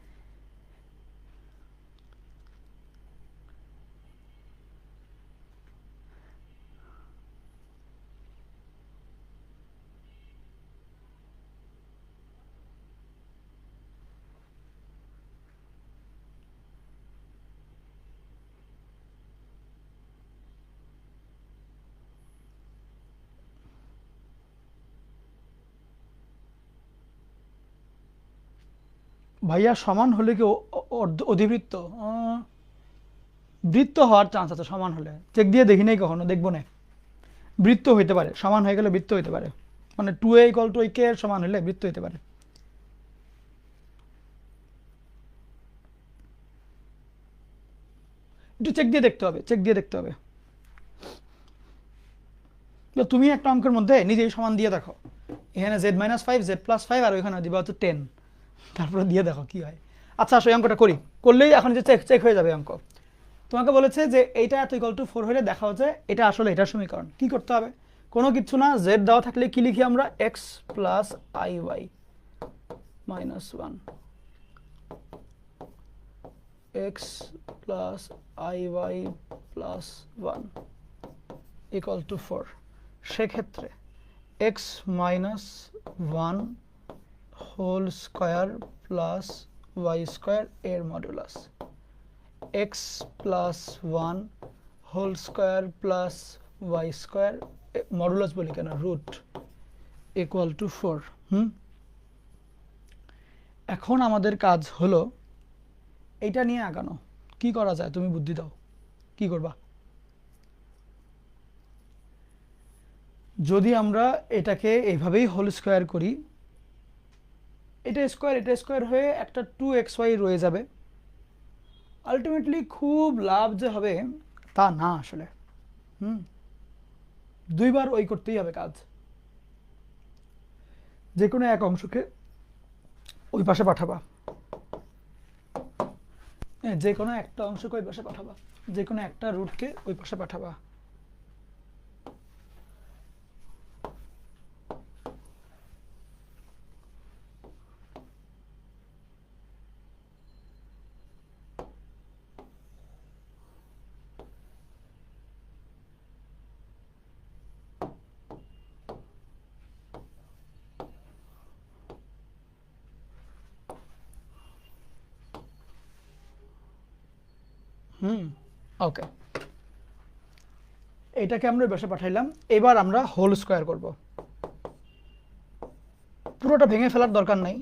ভাইয়া সমান হলে কি অধিবৃত্ত? বৃত্ত হওয়ার চান্স আছে সমান হলে, চেক দিয়ে দেখি নাই কখনো, দেখবো না। বৃত্ত হইতে পারে, সমান হয়ে গেলে বৃত্ত হইতে পারে, মানে 2a = k এর সমান হলে বৃত্ত হইতে পারে। একটু চেক দিয়ে দেখতে হবে, চেক দিয়ে দেখতে হবে। তো তুমি একটা অঙ্কের মধ্যে নিজেই সমান দিয়ে দেখো, এখানে z-5 z+5 আর ওইখানে দিবা হচ্ছে 10, তারপরে দিয়ে দেখো কি হয়। আচ্ছা আসো এই অঙ্কটা করি, করলেই এখন যে চেক চেক হয়ে যাবে অঙ্ক। তোমাকে বলেছে যে এইটা এত = 4 হলে দেখা হচ্ছে এটা আসলে এটার সমীকরণ। কি করতে হবে? কোনো কিছু না, z দেওয়া থাকলে কি লিখি আমরা, x + iy - 1, x + iy + 1 = 4। সেক্ষেত্রে x - 1 whole square plus y square এর modulus, x + 1 whole square plus y square, modulus বলি কেন, রুট, = 4। এখন আমাদের কাজ হলো এইটা নিয়ে আগানো। কি করা যায় তুমি বুদ্ধি দাও, কি করবা? যদি আমরা এটাকে এইভাবেই হোল স্কয়ার করি, এটা স্কয়ার হয়ে একটা 2xy রয়ে যাবে। আলটিমেটলি খুব লাভ যে হবে তা না আসলে। দুইবার ওই করতেই হবে কাজ, যে কোনো এক অংশকে ওই পাশে পাঠাবা, যে কোনো একটা অংশকে ওই পাশে পাঠাবা, যে কোনো একটা রুটকে ওই পাশে পাঠাবা। ওকে, এটাকে আমরা বসে পাঠাইলাম। এবার আমরা হোল স্কোয়ার করব, পুরোটা ভেঙে ফেলার দরকার নাই,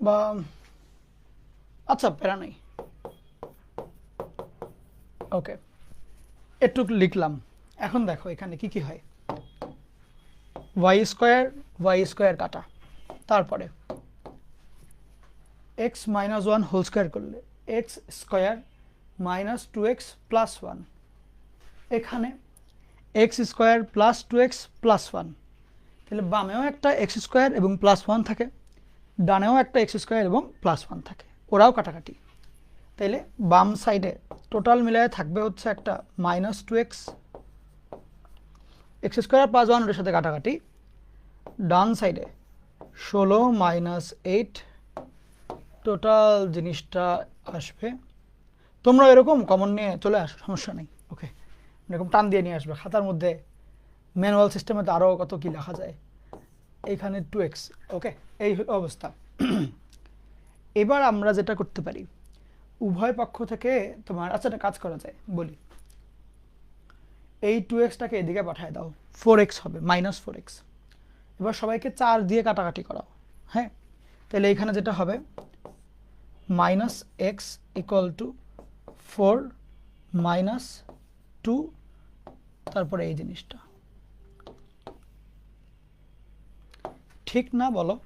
বা আচ্ছা প্যারা নাই। ওকে, একটু লিখলাম। এখন দেখো এখানে কি কি হয়, ওয়াই স্কোয়ার কাটা, তারপরে X minus one whole square করলে X square minus two X plus one, এখানে X square plus two X plus one, তাহলে বামেও একটা এক্স স্কোয়ার এবং প্লাস ওয়ান থাকে, ডানেও একটা এক্স স্কোয়ার এবং প্লাস ওয়ান থাকে, ওরাও কাটাকাটি। তাইলে বাম সাইডে টোটাল মিলায় থাকবে হচ্ছে একটা minus two X, X square plus one ওর সাথে কাটাকাটি, ডান সাইডে 16 মাইনাস 8, টোটাল জিনিসটা আসবে। তোমরা এরকম কমন নিয়ে চলে আসো, সমস্যা নেই। ওকে, এরকম টান দিয়ে নিয়ে আসবে, খাতার মধ্যে ম্যানুয়াল সিস্টেমে তো আরও কত কি লেখা যায়, এইখানে 2x। ওকে, এই অবস্থা। এবার আমরা যেটা করতে পারি, উভয় পক্ষ থেকে তোমার আচ্ছা একটা কাজ করা যায় বলি, এই 2xটাকে এদিকে পাঠিয়ে দাও, 4x হবে, মাইনাস 4x। এবার সবাইকে 4 দিয়ে কাটাকাটি করাও। হ্যাঁ, তাহলে এইখানে যেটা হবে minus x equal to 4 minus 2, তারপরে এই জিনিসটা ঠিক না বলো?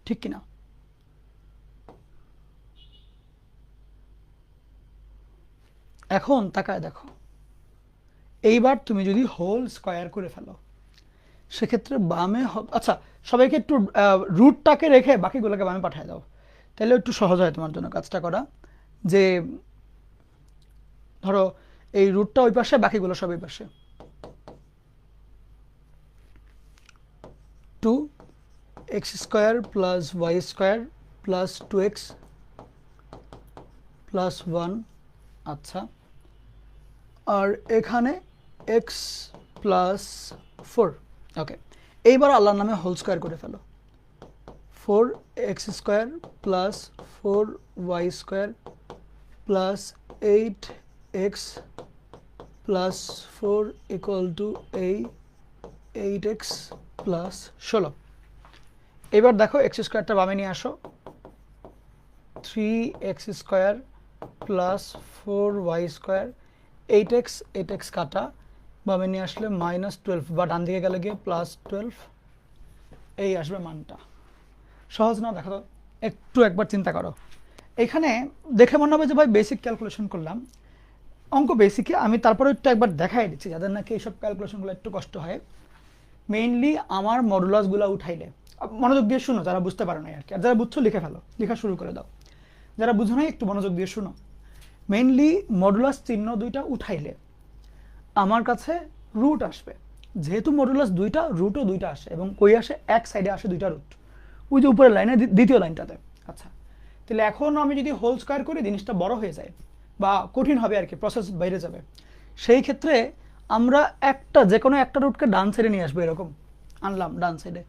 ঠিক কিনা? এখন তাকায় দেখো, এইবার তুমি যদি হোল স্কোয়ার করে ফেলো, সেক্ষেত্রে বামে আচ্ছা সবাইকে একটু রুটটাকে রেখে বাকিগুলোকে বামে পাঠিয়ে দাও, তাহলে একটু সহজ হয় তোমার জন্য কাজটা করা। যে ধরো এই রুটটা ওই পাশে, বাকিগুলো সব ওই পাশে, 2x square plus y square plus 2x plus 1। আচ্ছা, আর এখানে x প্লাস 4। ওকে, এইবার আল্লাহর নামে হোল স্কোয়ার করে ফেলো, 4x square plus 4y square plus 8x plus 4 equal to এই 8x প্লাস 16। এবার দেখো এক্স স্কোয়ারটা বামে নিয়ে আসো, 3x square plus 4y square, 8x কাটা, বামে নিয়ে আসলে মাইনাস 12, বা ডান দিকে গেলে গিয়ে প্লাস 12, এই আসবে মানটা। সহজ না? দেখো তো, একটু একবার চিন্তা করো। এখানে দেখে মনে হবে যে ভাই বেসিক ক্যালকুলেশন করলাম, অঙ্ক বেসিকে আমি তারপরে একটু একবার দেখাই দিচ্ছি যাদের নাকি এইসব ক্যালকুলেশনগুলো একটু কষ্ট হয়। মেইনলি আমার মডুলাসগুলো উঠাইলে, মনোযোগ দিয়ে শুনো যারা বুঝতে পারো না আর কি, আর যারা বুঝছো লিখে ফেলো, লেখা শুরু করে দাও। যারা বুঝো নাই একটু মনোযোগ দিয়ে শুনো। মেইনলি মডুলাস চিহ্ন দুইটা উঠাইলে আমার কাছে রুট আসবে, যেহেতু মডুলাস দুইটা, রুটও দুইটা আসে, এবং কই আসে, এক সাইডে আসে দুইটা রুট, ওই যে উপরের লাইনে দ্বিতীয় লাইনটাতে। আচ্ছা, তাহলে এখন আমি যদি হোল স্কোয়ার করি জিনিসটা বড় হয়ে যায় বা কঠিন হবে আর কি, প্রসেস বাইরে যাবে। সেই ক্ষেত্রে আমরা একটা যে কোনো একটা রুটকে ডান সাইডে নিয়ে আসবো, এরকম আনলাম ডান সাইডে।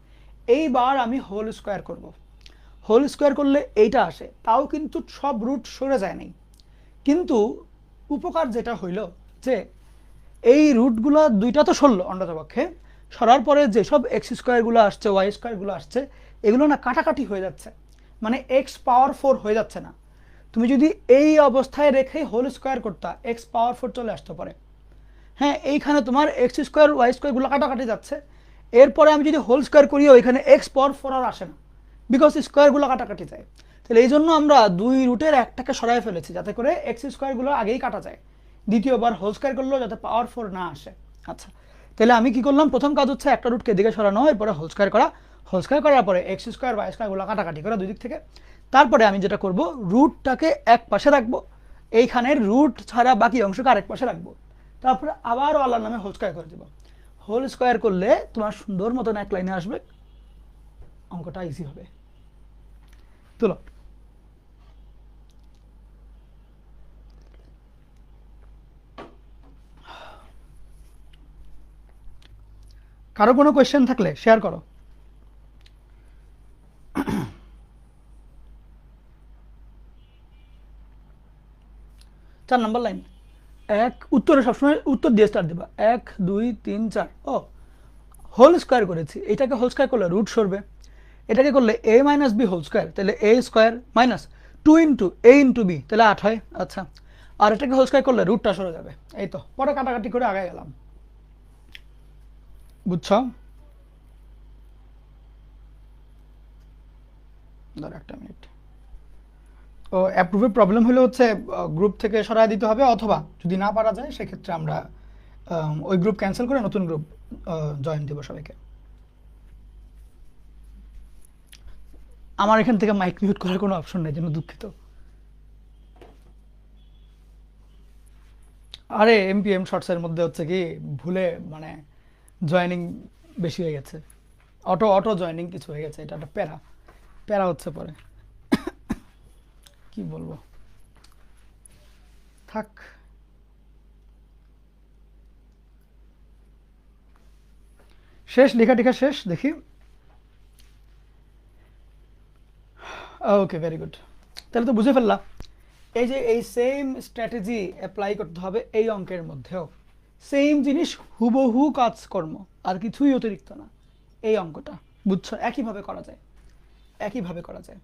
এইবার আমি হোল স্কোয়ার করব, হোল স্কোয়ার করলে এইটা আসে, তাও কিন্তু সব রুট সরে যায় নাই। কিন্তু উপকার যেটা হইল যে এই রুটগুলো দুইটা তো সরলো অন্ততপক্ষে, সরার পরে যেসব এক্স স্কোয়ারগুলো আসছে, ওয়াই স্কোয়ারগুলো আসছে, এগুলো না কাটাকাটি হয়ে যাচ্ছে, মানে এক্স পাওয়ার 4 হয়ে যাচ্ছে না। তুমি যদি এই অবস্থায় রেখে হোল স্কোয়ার করতা, এক্স পাওয়ার 4 চলে আসতে পারে। হ্যাঁ, এইখানে তোমার এক্স স্কোয়ার ওয়াই স্কোয়ারগুলো কাটাকাটি যাচ্ছে। এরপরে আমি যদি হোল স্কোয়ার করি, ওইখানে এক্স পাওয়ার 4 আর আসে না, বিকজ স্কোয়ারগুলো কাটাকাটি যায়। তাহলে এই জন্য আমরা দুই রুটের একটাকে সরাই ফেলেছি, যাতে করে এক্স স্কোয়ারগুলো আগেই কাটা যায়, দ্বিতীয়বার হোল স্কোয়ার করলেও যাতে পাওয়ার 4 না আসে। আচ্ছা, তাহলে আমি কি করলাম, প্রথম কাজ হচ্ছে একটা রুটকে এদিকে সরানো, এরপরে হোল স্কোয়ার করা, হোল স্কোয়ার করার পরে এক্স স্কোয়ার ওয়াই স্কোয়ারগুলো কাটাকাটি করা দুই দিক থেকে। তারপরে আমি যেটা করব, রুটটাকে এক পাশে রাখবো, এইখানের রুট ছাড়া বাকি অংশকে আরেক পাশে রাখবো, তারপরে আবারও আল্লাহর নামে হোল স্কোয়ার করে দেবো। হোল স্কোয়ার করলে তোমার সুন্দর মতন এক লাইনে আসবে, অঙ্কটা ইজি হবে। তুলো। কারো কোনো কোয়েশ্চেন থাকলে শেয়ার করো। 4 নম্বর লাইন, এক উত্তরে সবসময় উত্তর দিয়ে স্টার্ট দেবা, 1 2 3 4। ও, হোল স্কোয়ার করেছি, এটাকে হোল স্কোয়ার করলে রুট সরবে, এটাকে করলে a minus B whole square, তাহলে a square minus 2 into a into B, তাহলে 8 হয়। আচ্ছা, আর এটাকে হোল স্কোয়ার করলে রুটটা সরে যাবে। এই তো, পরে কাটাকাটি করে আগে গেলাম, বুঝছো? ধর একটা মিনিট। ও, অ্যাপ্রুভের প্রবলেম হলে হচ্ছে গ্রুপ থেকে সরাই দিতে হবে, অথবা যদি না পারা যায় সেক্ষেত্রে আমরা ওই গ্রুপ ক্যান্সেল করে নতুন গ্রুপ জয়েন দেবো সবাইকে। আমার এখান থেকে মাইক মিউট করার কোনো অপশন নেই, জন্য দুঃখিত। আরে এমপিএম শর্টসের মধ্যে হচ্ছে কি ভুলে মানে জয়েনিং বেশি হয়ে গেছে, অটো অটো জয়েনিং কিছু হয়ে গেছে, এটা একটা প্যারা প্যারা হচ্ছে পরে, কি বলবো, থাক। শেষ লেখা টেখা শেষ, দেখি। ওকে, ভেরি গুড। তাহলে তো বুঝে ফেললাম, এই যে এই সেম স্ট্র্যাটেজি অ্যাপ্লাই করতে হবে এই অঙ্কের মধ্যেও, সেম জিনিস হুবহু কাজকর্ম, আর কিছুই অতিরিক্ত না। এই অঙ্কটা বুঝছো, একইভাবে করা যায়, একইভাবে করা যায়।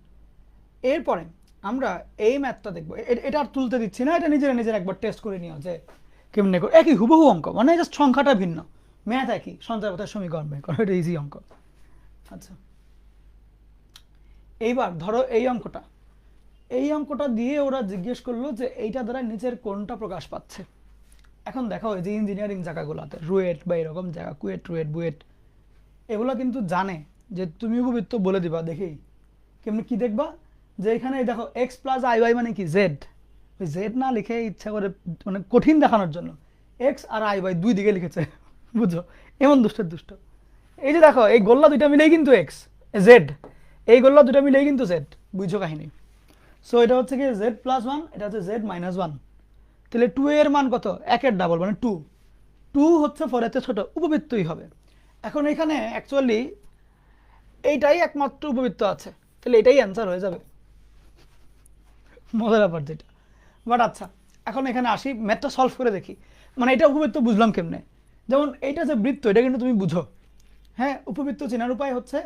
এরপরে আমরা এই ম্যাথটা দেখবো, এটা আর তুলতে দিচ্ছি না, এটা নিজেরা নিজের একবার টেস্ট করে নিও যে কেমনে করে, একই হুবহু অঙ্ক, মানে জাস্ট সংখ্যাটা ভিন্ন, ম্যাথ একই, সঞ্চয় পথের সমীকরণ বের করো, এটা ইজি অঙ্ক। আচ্ছা, এইবার ধরো এই অঙ্কটা দিয়ে ওরা জিজ্ঞেস করলো যে এইটা দ্বারা নিচের কোনটা প্রকাশ পাচ্ছে। এখন দেখো, এই যে ইঞ্জিনিয়ারিং জায়গাগুলোতে রুয়েট বা এরকম জায়গা, কুয়েট রুয়েট বুয়েট, এগুলো কিন্তু জানে যে তুমি উপবৃত্ত বলে দিবা, দেখেই কেমনি কি দেখবা, যে এখানে দেখো এক্স প্লাস আই ওয়াই মানে কি জেড, ওই জেড না লিখে ইচ্ছা করে মানে কঠিন দেখানোর জন্য এক্স আর আই ওয়াই দুই দিকে লিখেছে, বুঝছো, এমন দুষ্টের দুষ্ট। এই যে দেখো, এই গোল্লা দুইটা মিলেই কিন্তু এক্স জেড, এই গোল্লা দুইটা মিলেই কিন্তু জেড, বুঝছো কাহিনী। সো এটা হচ্ছে কি জেড প্লাস ওয়ান, এটা হচ্ছে জেড মাইনাস ওয়ান, তাহলে 2 এর মান কত, একের ডাবল মানে 2, 2 হচ্ছে 4 এর চেয়ে ছোট, উপবৃত্তই হবে। এখন এখানে অ্যাকচুয়ালি এইটাই একমাত্র উপবৃত্ত আছে, তাহলে এটাই অ্যান্সার হয়ে যাবে, মজার ব্যাপার যেটা। বাট আচ্ছা, এখন এখানে আসি, ম্যাথটা সলভ করে দেখি, মানে এটা উপবৃত্ত বুঝলাম কেমনে। যেমন এইটা যে বৃত্ত, এটা কিন্তু তুমি বুঝো। হ্যাঁ, উপবৃত্ত চেনার উপায় হচ্ছে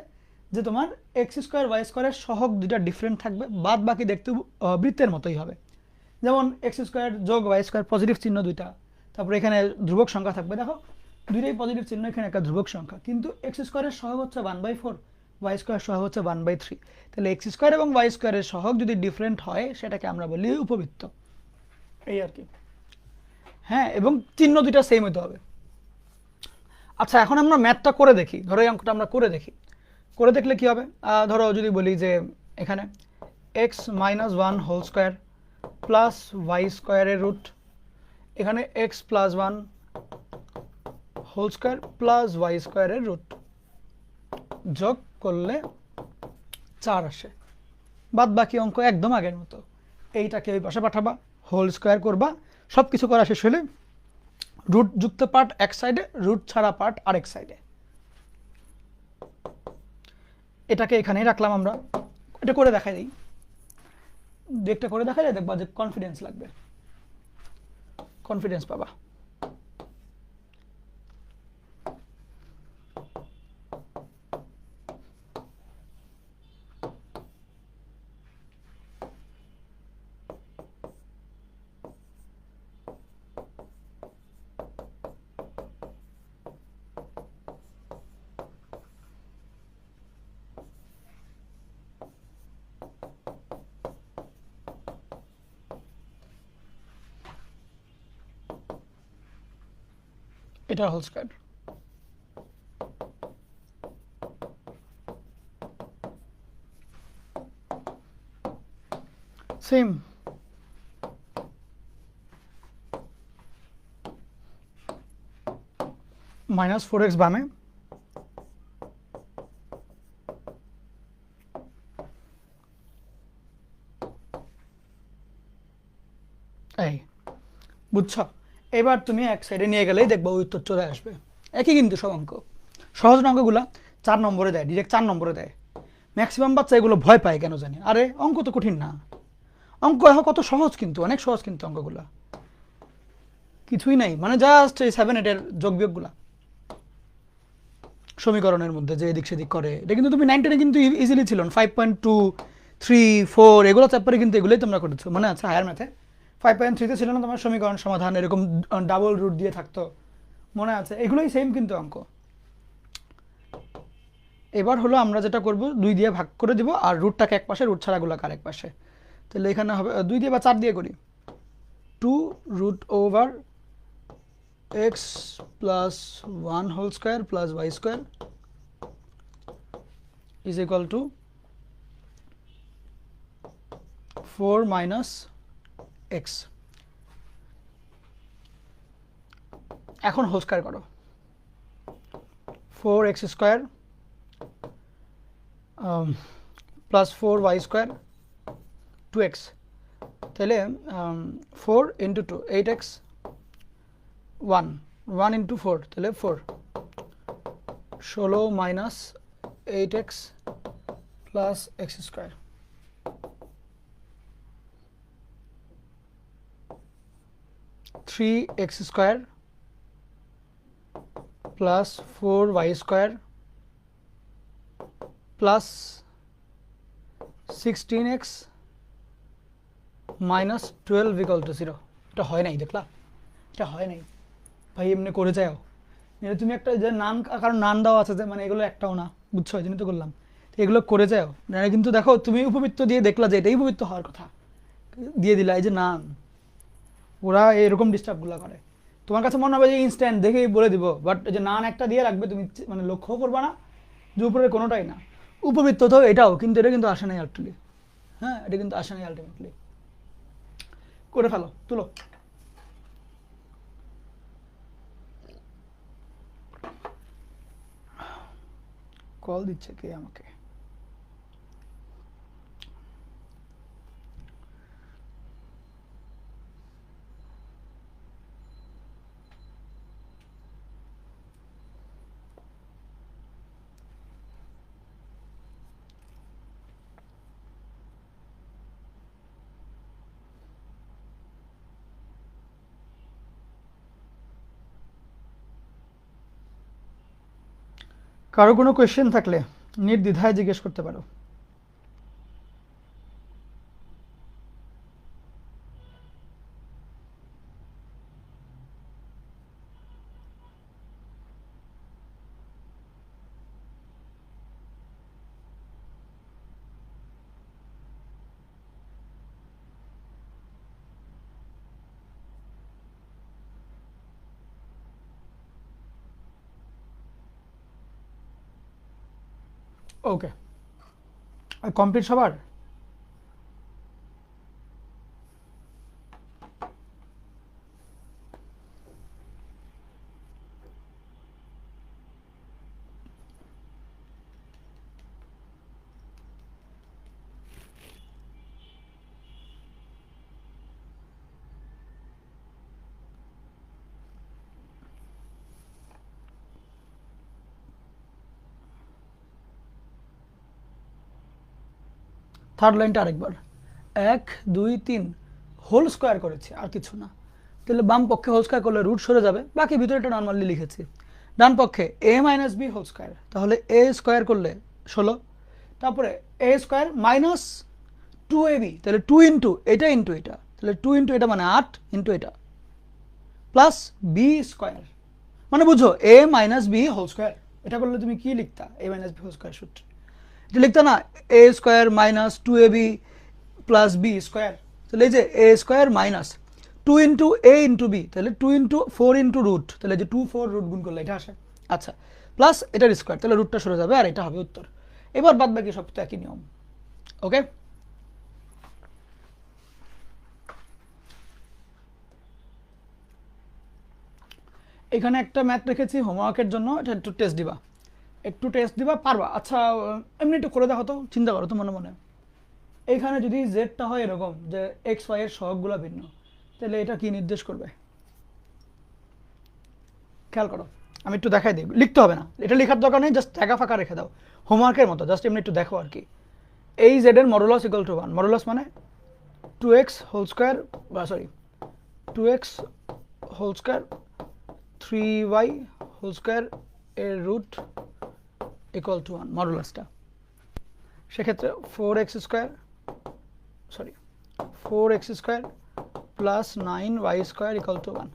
যে তোমার এক্স স্কোয়ার ওয়াই স্কোয়ারের সহগ দুইটা ডিফারেন্ট থাকবে, বাদ বাকি দেখতে বৃত্তের মতোই হবে। যেমন এক্স স্কোয়ার যোগ ওয়াই স্কোয়ার, পজিটিভ চিহ্ন দুইটা, তারপরে এখানে ধ্রুবক সংখ্যা থাকবে, দেখো দুইটাই পজিটিভ চিহ্ন, এখানে একটা ধ্রুবক সংখ্যা, কিন্তু এক্স স্কোয়ারের সহগ হচ্ছে 1/4, ওয়াই স্কোয়ার সহগ হচ্ছে 1/3, তাহলে এক্স স্কোয়ার এবং ওয়াই স্কোয়ারের সহগ যদি ডিফারেন্ট হয় সেটাকে আমরা বলি উপবৃত্ত, এই আর কি। হ্যাঁ, এবং চিহ্ন দুইটা সেম হতে হবে। আচ্ছা, এখন আমরা ম্যাথটা করে দেখি, ধরো এই অঙ্কটা আমরা করে দেখি, করে দেখলে কি হবে, ধরো যদি বলি যে এখানে x minus one whole square plus Y স্কোয়ারের রুট, এখানে x plus one whole square plus Y স্কোয়ারের রুট, যোগ করলে 4 আসে, বাদ বাকি অঙ্ক একদম আগের মতো, এইটাকে ওই পাশে পাঠাবা, হোল স্কোয়ার করবা, সব কিছু করা শেষ হলে রুট যুক্ত পার্ট এক সাইডে, রুট ছাড়া পার্ট আরেক সাইডে, এটাকে এখানেই রাখলাম আমরা। এটা করে দেখাই দিই, একটা করে দেখা যায়, দেখবা যে কনফিডেন্স লাগবে, কনফিডেন্স পাবা। এটার হোল স্কয়ার। সেম -4x বামে, এই বুঝছো? এবার তুমি এক সাইডে নিয়ে গেলেই দেখবো উত্তর চলে আসবে। একই কিন্তু সব অঙ্ক, সহজ অঙ্কগুলা 4 নম্বরে দেয়, ডিরেক্ট 4 নম্বরে দেয়। ম্যাক্সিমাম বাচ্চা এগুলো ভয় পায় কেন জানি। আরে অঙ্ক তো কঠিন না, অঙ্ক কত সহজ, কিন্তু অনেক সহজ কিন্তু অঙ্কগুলা কিছুই নাই, মানে জাস্ট এই 7-8 যোগ বিয়োগগুলা সমীকরণের মধ্যে যে এদিক সেদিক করে, এটা কিন্তু তুমি 9-10 কিন্তু ইজিলি ছিল। 5.2, 3, 4 এগুলো চ্যাপ্টারে কিন্তু এগুলোই তোমরা করেছো, মনে আছে? হায়ার ম্যাথে 5.3-তে ছিল না তোমার সমীকরণ সমাধান, এরকম ডাবল রুট দিয়ে থাকতো, মনে আছে? এগুলোই সেম কিন্তু অঙ্ক। এবার হলো আমরা যেটা করব, 2 দিয়ে ভাগ করে দিব, আর রুটটাকে এক পাশে, রুট ছাড়াগুলোকে আরেক পাশে। তাহলে এখানে হবে 2 দিয়ে বা 4 দিয়ে করি, 2√x plus 1 whole square plus y square is equal to 4 minus x। এখন হোল স্কয়ার করো, 4x square plus 4y square 2x, তাহলে 4 into 2 8x, 1 into 4 তাহলে 4, 16 minus 8x plus x square, three x square plus 4y square plus 16x minus 12 equal to 0। এটা হয় নাই, দেখলা? এটা হয় নাই ভাই, এমনি করে যাও। এটা তুমি একটা যে নান, কারণ নান দেওয়া আছে যে, মানে এগুলো একটাও না, বুঝছো? এই জন্য তো করলাম। তো এগুলো করে যাও, কিন্তু দেখো তুমি উপবৃত্ত দিয়ে দেখলা যে এটাই উপবৃত্ত হওয়ার কথা, দিয়ে দিলা এই যে নান। ওরা এরকম ডিস্টার্বগুলো করে, তোমার কাছে মনে হবে যে ইনস্ট্যান্ট দেখেই বলে দিব, বাট এই যে নান একটা দিয়ে রাখবে, তুমি মানে লক্ষ্য করবা না যে উপরের কোনোটাই না। উপবৃত্ত তো এটাও, কিন্তু এটা কিন্তু আসে নাই আলটিমেটলি। হ্যাঁ, এটা কিন্তু আসে নাই আলটিমেটলি। করে ফেলো, তুলো। কল দিচ্ছে কে আমাকে? কারো কোনো কোয়েশ্চেন থাকলে নির্দ্বিধায় জিজ্ঞেস করতে পারো। ওকে, কমপ্লিট সবার? থার্ড লাইনটা আরেকবার, 1 2 3 হোল স্কোয়ার করেছি, আর কিছু না। তাহলে বাম পক্ষে হোল স্কোয়ার করলে রুট সরে যাবে, বাকি ভিতরেটা নর্মালি লিখেছি। ডান পক্ষে a minus B whole square, তাহলে a স্কোয়ার করলে 16, তারপরে a স্কোয়ার মাইনাস 2ab, তাহলে 2 ইন্টু এটা ইন্টু এটা, তাহলে 2 ইন্টু এটা মানে 8 ইন্টু এটা, প্লাস বি স্কোয়ার, মানে বুঝো a minus B whole square. এটা করলে তুমি কি লিখতা? a minus B whole square সূত্র এটা লিখতা না, a square minus 2ab plus B square. তাহলে এই যে a square minus 2 into A into B, তাহলে 2 ইন্টু 4 ইন্টু রুট, তাহলে যে 2 4 রুট গুণ করলে এটা আসে। আচ্ছা, প্লাস এটার স্কোয়ার, তাহলে রুটটা সরে যাবে আর এটা হবে উত্তর। এবার বাদ বাকি সব তো একই নিয়ম। ওকে, এখানে একটা ম্যাথ রেখেছি হোমওয়ার্কের জন্য, এটা একটু টেস্ট দিবা, একটু টেস্ট দিবা, পারবা? আচ্ছা, এমনি একটু করে দেখো তো, চিন্তা করো তো মনে মনে। এইখানে যদি জেডটা হয় এরকম যে এক্স ওয়াই এর সহগগুলো ভিন্ন, তাহলে এটা কি নির্দেশ করবে? খেয়াল করো, আমি একটু দেখাই দিই, লিখতে হবে না, এটা লেখার দরকার নেই, জাস্ট জায়গা ফাঁকা রেখে দাও হোমওয়ার্কের মতো, জাস্ট এমনি একটু দেখো আর কি। এই জেড এর মডুলাস ইকুয়াল টু 1, মডুলাস মানে 2x whole square, sorry 2x whole square 3y whole square এর রুট ইকুয়াল টু 1, মডুলাসটা। সেক্ষেত্রে 4x square, sorry 4x square plus 9y square equal to 1,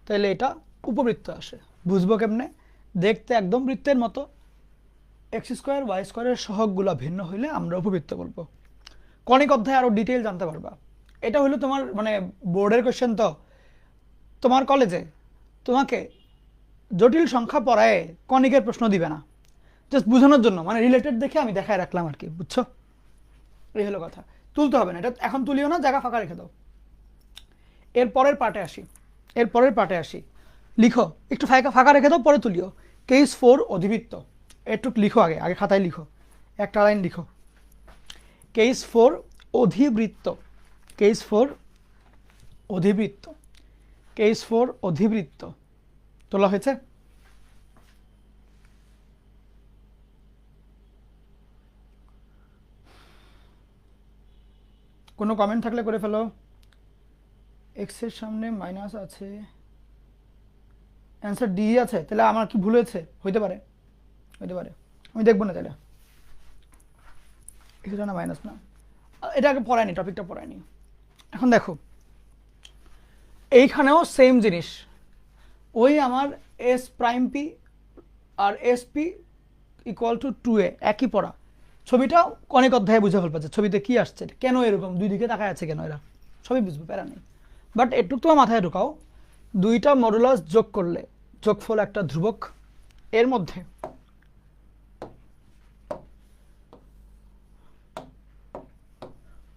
তাহলে এটা উপবৃত্ত আসে। বুঝবো কেমনে? দেখতে একদম বৃত্তের মতো, এক্স স্কোয়ার ওয়াই স্কোয়ারের সহগগুলো ভিন্ন হইলে আমরা উপবৃত্ত বলবো। কনিক অধ্যায় আরো ডিটেইল জানতে পারবা। এটা হলো তোমার মানে বোর্ডের কোশ্চেন, তো তোমার কলেজে তোমাকে জটিল সংখ্যা পড়ায় কনিকের প্রশ্ন দিবে না, জাস্ট বোঝানোর জন্য, মানে রিলেটেড দেখে আমি দেখায় রাখলাম আর কি, বুঝছো? এই হলো কথা, তুলতে হবে না এটা, এখন তুলিও না, জায়গা ফাঁকা রেখে দাও। এর পরের পার্টে আসি, লিখো, একটু ফাঁকা রেখে দাও, পরে তুলিও। কেস 4 অধিবৃত্ত, একটু লিখো, আগে খাতায় লিখো, একটা লাইন লিখো। কেস 4 অধিবৃত্ত, কেস 4 অধিবৃত্ত, কেস 4 অধিবৃত্ত তোলা হয়েছে? কোনো কমেন্ট থাকলে করে ফেলো। এক্স এর সামনে মাইনাস আছে, অ্যান্সার ডি আছে, তাহলে আমার কি ভুল হয়েছে? হইতে পারে, আমি দেখবো না তাহলে। এটা না মাইনাস না, এটা আগে পড়ায়নি, টপিকটা পড়ায়নি। এখন দেখো, এইখানেও সেম জিনিস, ওই আমার এস প্রাইম পি আর S P equal to 2a, একই পড়া। ছবিটাও অনেক অধ্যায়ে বুঝে ফেলবে, ছবিতে কি আসছে, কেন এরকম দুই দিকে তাকায় আছে, কেন এরা, সবই বুঝবো, প্যারা নেই। বাট একটু তোমার মাথায় ঢুকাও, দুইটা মডুলাস যোগ করলে যোগফল একটা ধ্রুবক, এর মধ্যে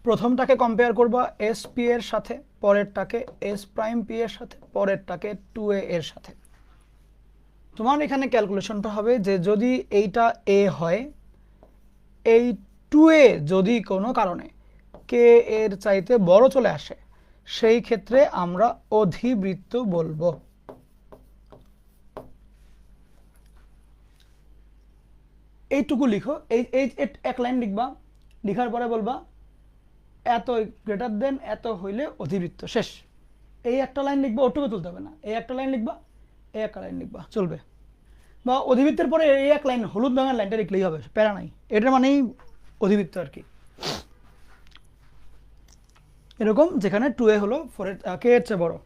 প্রথমটাকে কম্পেয়ার করবা এস পি এর সাথে, পরেরটাকে এস প্রাইম পি এর সাথে, পরেরটাকে 2a এর সাথে। তোমার এখানে ক্যালকুলেশনটা হবে যে যদি এইটা এ হয়, এই 2a যদি কোনো কারণে কে এর চাইতে বড় চলে আসে, সেই ক্ষেত্রে আমরা অধিবৃত্ত বলবো। এইটুকু লিখো, এই এক লাইন লিখবা, লিখার পরে বলবা এত গ্রেটার দেন এত হইলে অধিবৃত্ত, শেষ। এই একটা লাইন লিখবা, ওটুকু তুলতে হবে না, এই একটা লাইন লিখবা, এই একটা লাইন লিখবা, চলবে। বা অধিবৃত্তের পরে এই এক লাইন হলুদ রঙের লাইনটা লিখলেই হবে, প্যারা নাই, এটা মানেই অধিবৃত্ত আর কি। এরকম যেখানে 2a হলো 4 এর কে এর চেয়ে বড়।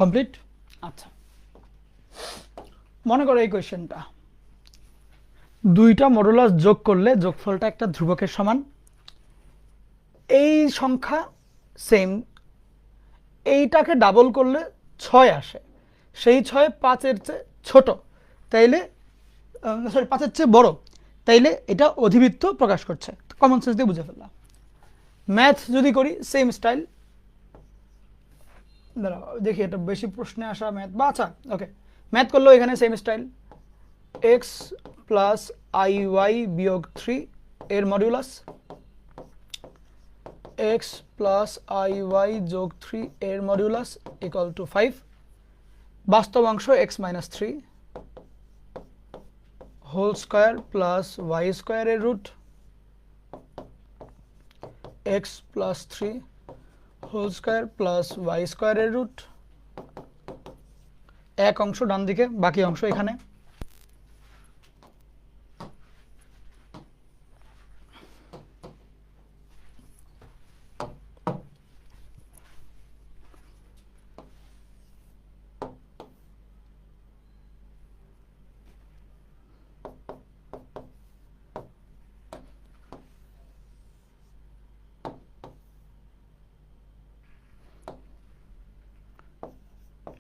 কমপ্লিট? আচ্ছা, মনে করো এই কোয়েশ্চেনটা, দুইটা মডুলাস যোগ করলে যোগফলটা একটা ধ্রুবকের সমান, এই সংখ্যা সেম, এইটাকে ডাবল করলে 6 আসে, সেই 6 5-এর চেয়ে ছোট, তাইলে সরি 5-এর চেয়ে বড়, তাইলে এটা অধিবৃত্ত প্রকাশ করছে। কমন সেন্স দিয়ে বুঝে ফেললাম। ম্যাথ যদি করি সেম স্টাইল, দাঁড়াও দেখি এটা বেশি প্রশ্নে আসা ম্যাথ, বা আচ্ছা ওকে, ম্যাথ করলেও এখানে same style, X plus I Y বিয়োগ 3 এর modulus, X plus I Y যোগ 3 এর মডিউলাস ইকুয়াল টু 5, বাস্তব অংশ X minus 3 whole square plus Y স্কোয়ারের root X plus 3 whole square plus Y স্কোয়ারের রুট, এক অংশ ডান দিকে, বাকি অংশ এখানে।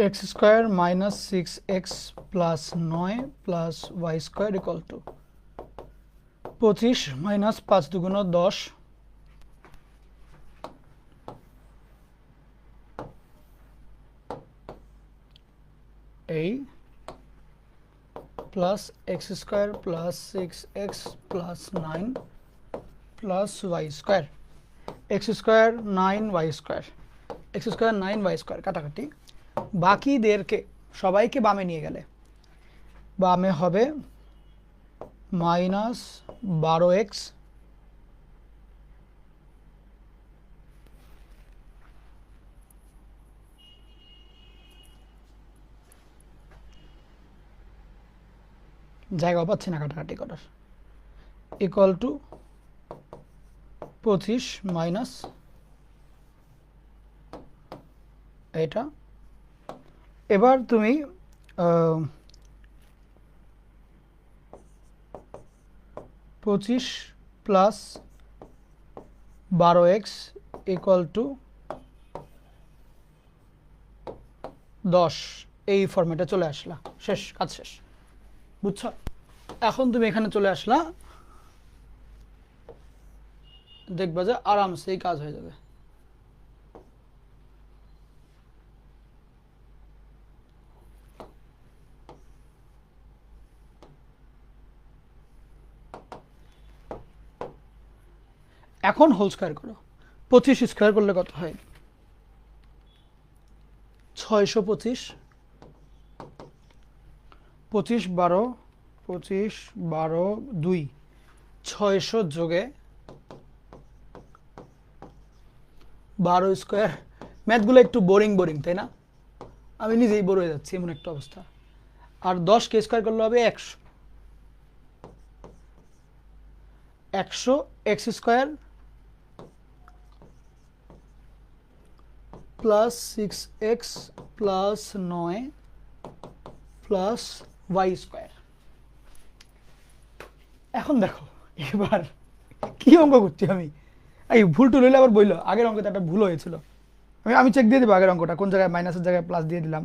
X square minus 6x plus 9 plus Y square equal to 25 minus 5 दुगुण 10 plus x square plus 6x plus 9 plus Y square X square 9 Y square X square 9 Y square काटाकाटी বাকিদেরকে সবাইকে বামে নিয়ে গেলে বামে হবে মাইনাস 12x জায়গা পাচ্ছি না কাটাকাটি করার, ইকুয়াল টু 25 মাইনাস এটা। এবার তুমি 25 প্লাস 12x ইকুয়াল টু 10 এই ফরম্যাটে চলে আসলা, শেষ, কাজ শেষ, বুঝছো? এখন তুমি এখানে চলে আসলা, দেখবা যে আরামসে এই কাজ হয়ে যাবে। এখন হোল স্কয়ার করো, 25 স্কয়ার করলে কত হয়? 625, 25 12 25 12 2 600 যোগে 12 স্কয়ার। ম্যাথগুলো একটু বোরিং তাই না? আমি নিজেই বোর হয়ে যাচ্ছি, এমন একটা অবস্থা। আর 10 কে স্কয়ার করলে হবে 100, 100 x square plus 6x plus 9 plus Y square. এখন দেখো এবার কি অঙ্ক করছি আমি, এই ভুল টুল হইলে আবার বইলো আগের অঙ্কতে একটা ভুল হয়েছিল, আমি চেক দিয়ে দেবো আগের অঙ্কটা কোন জায়গায় মাইনাসের জায়গায় প্লাস দিয়ে দিলাম।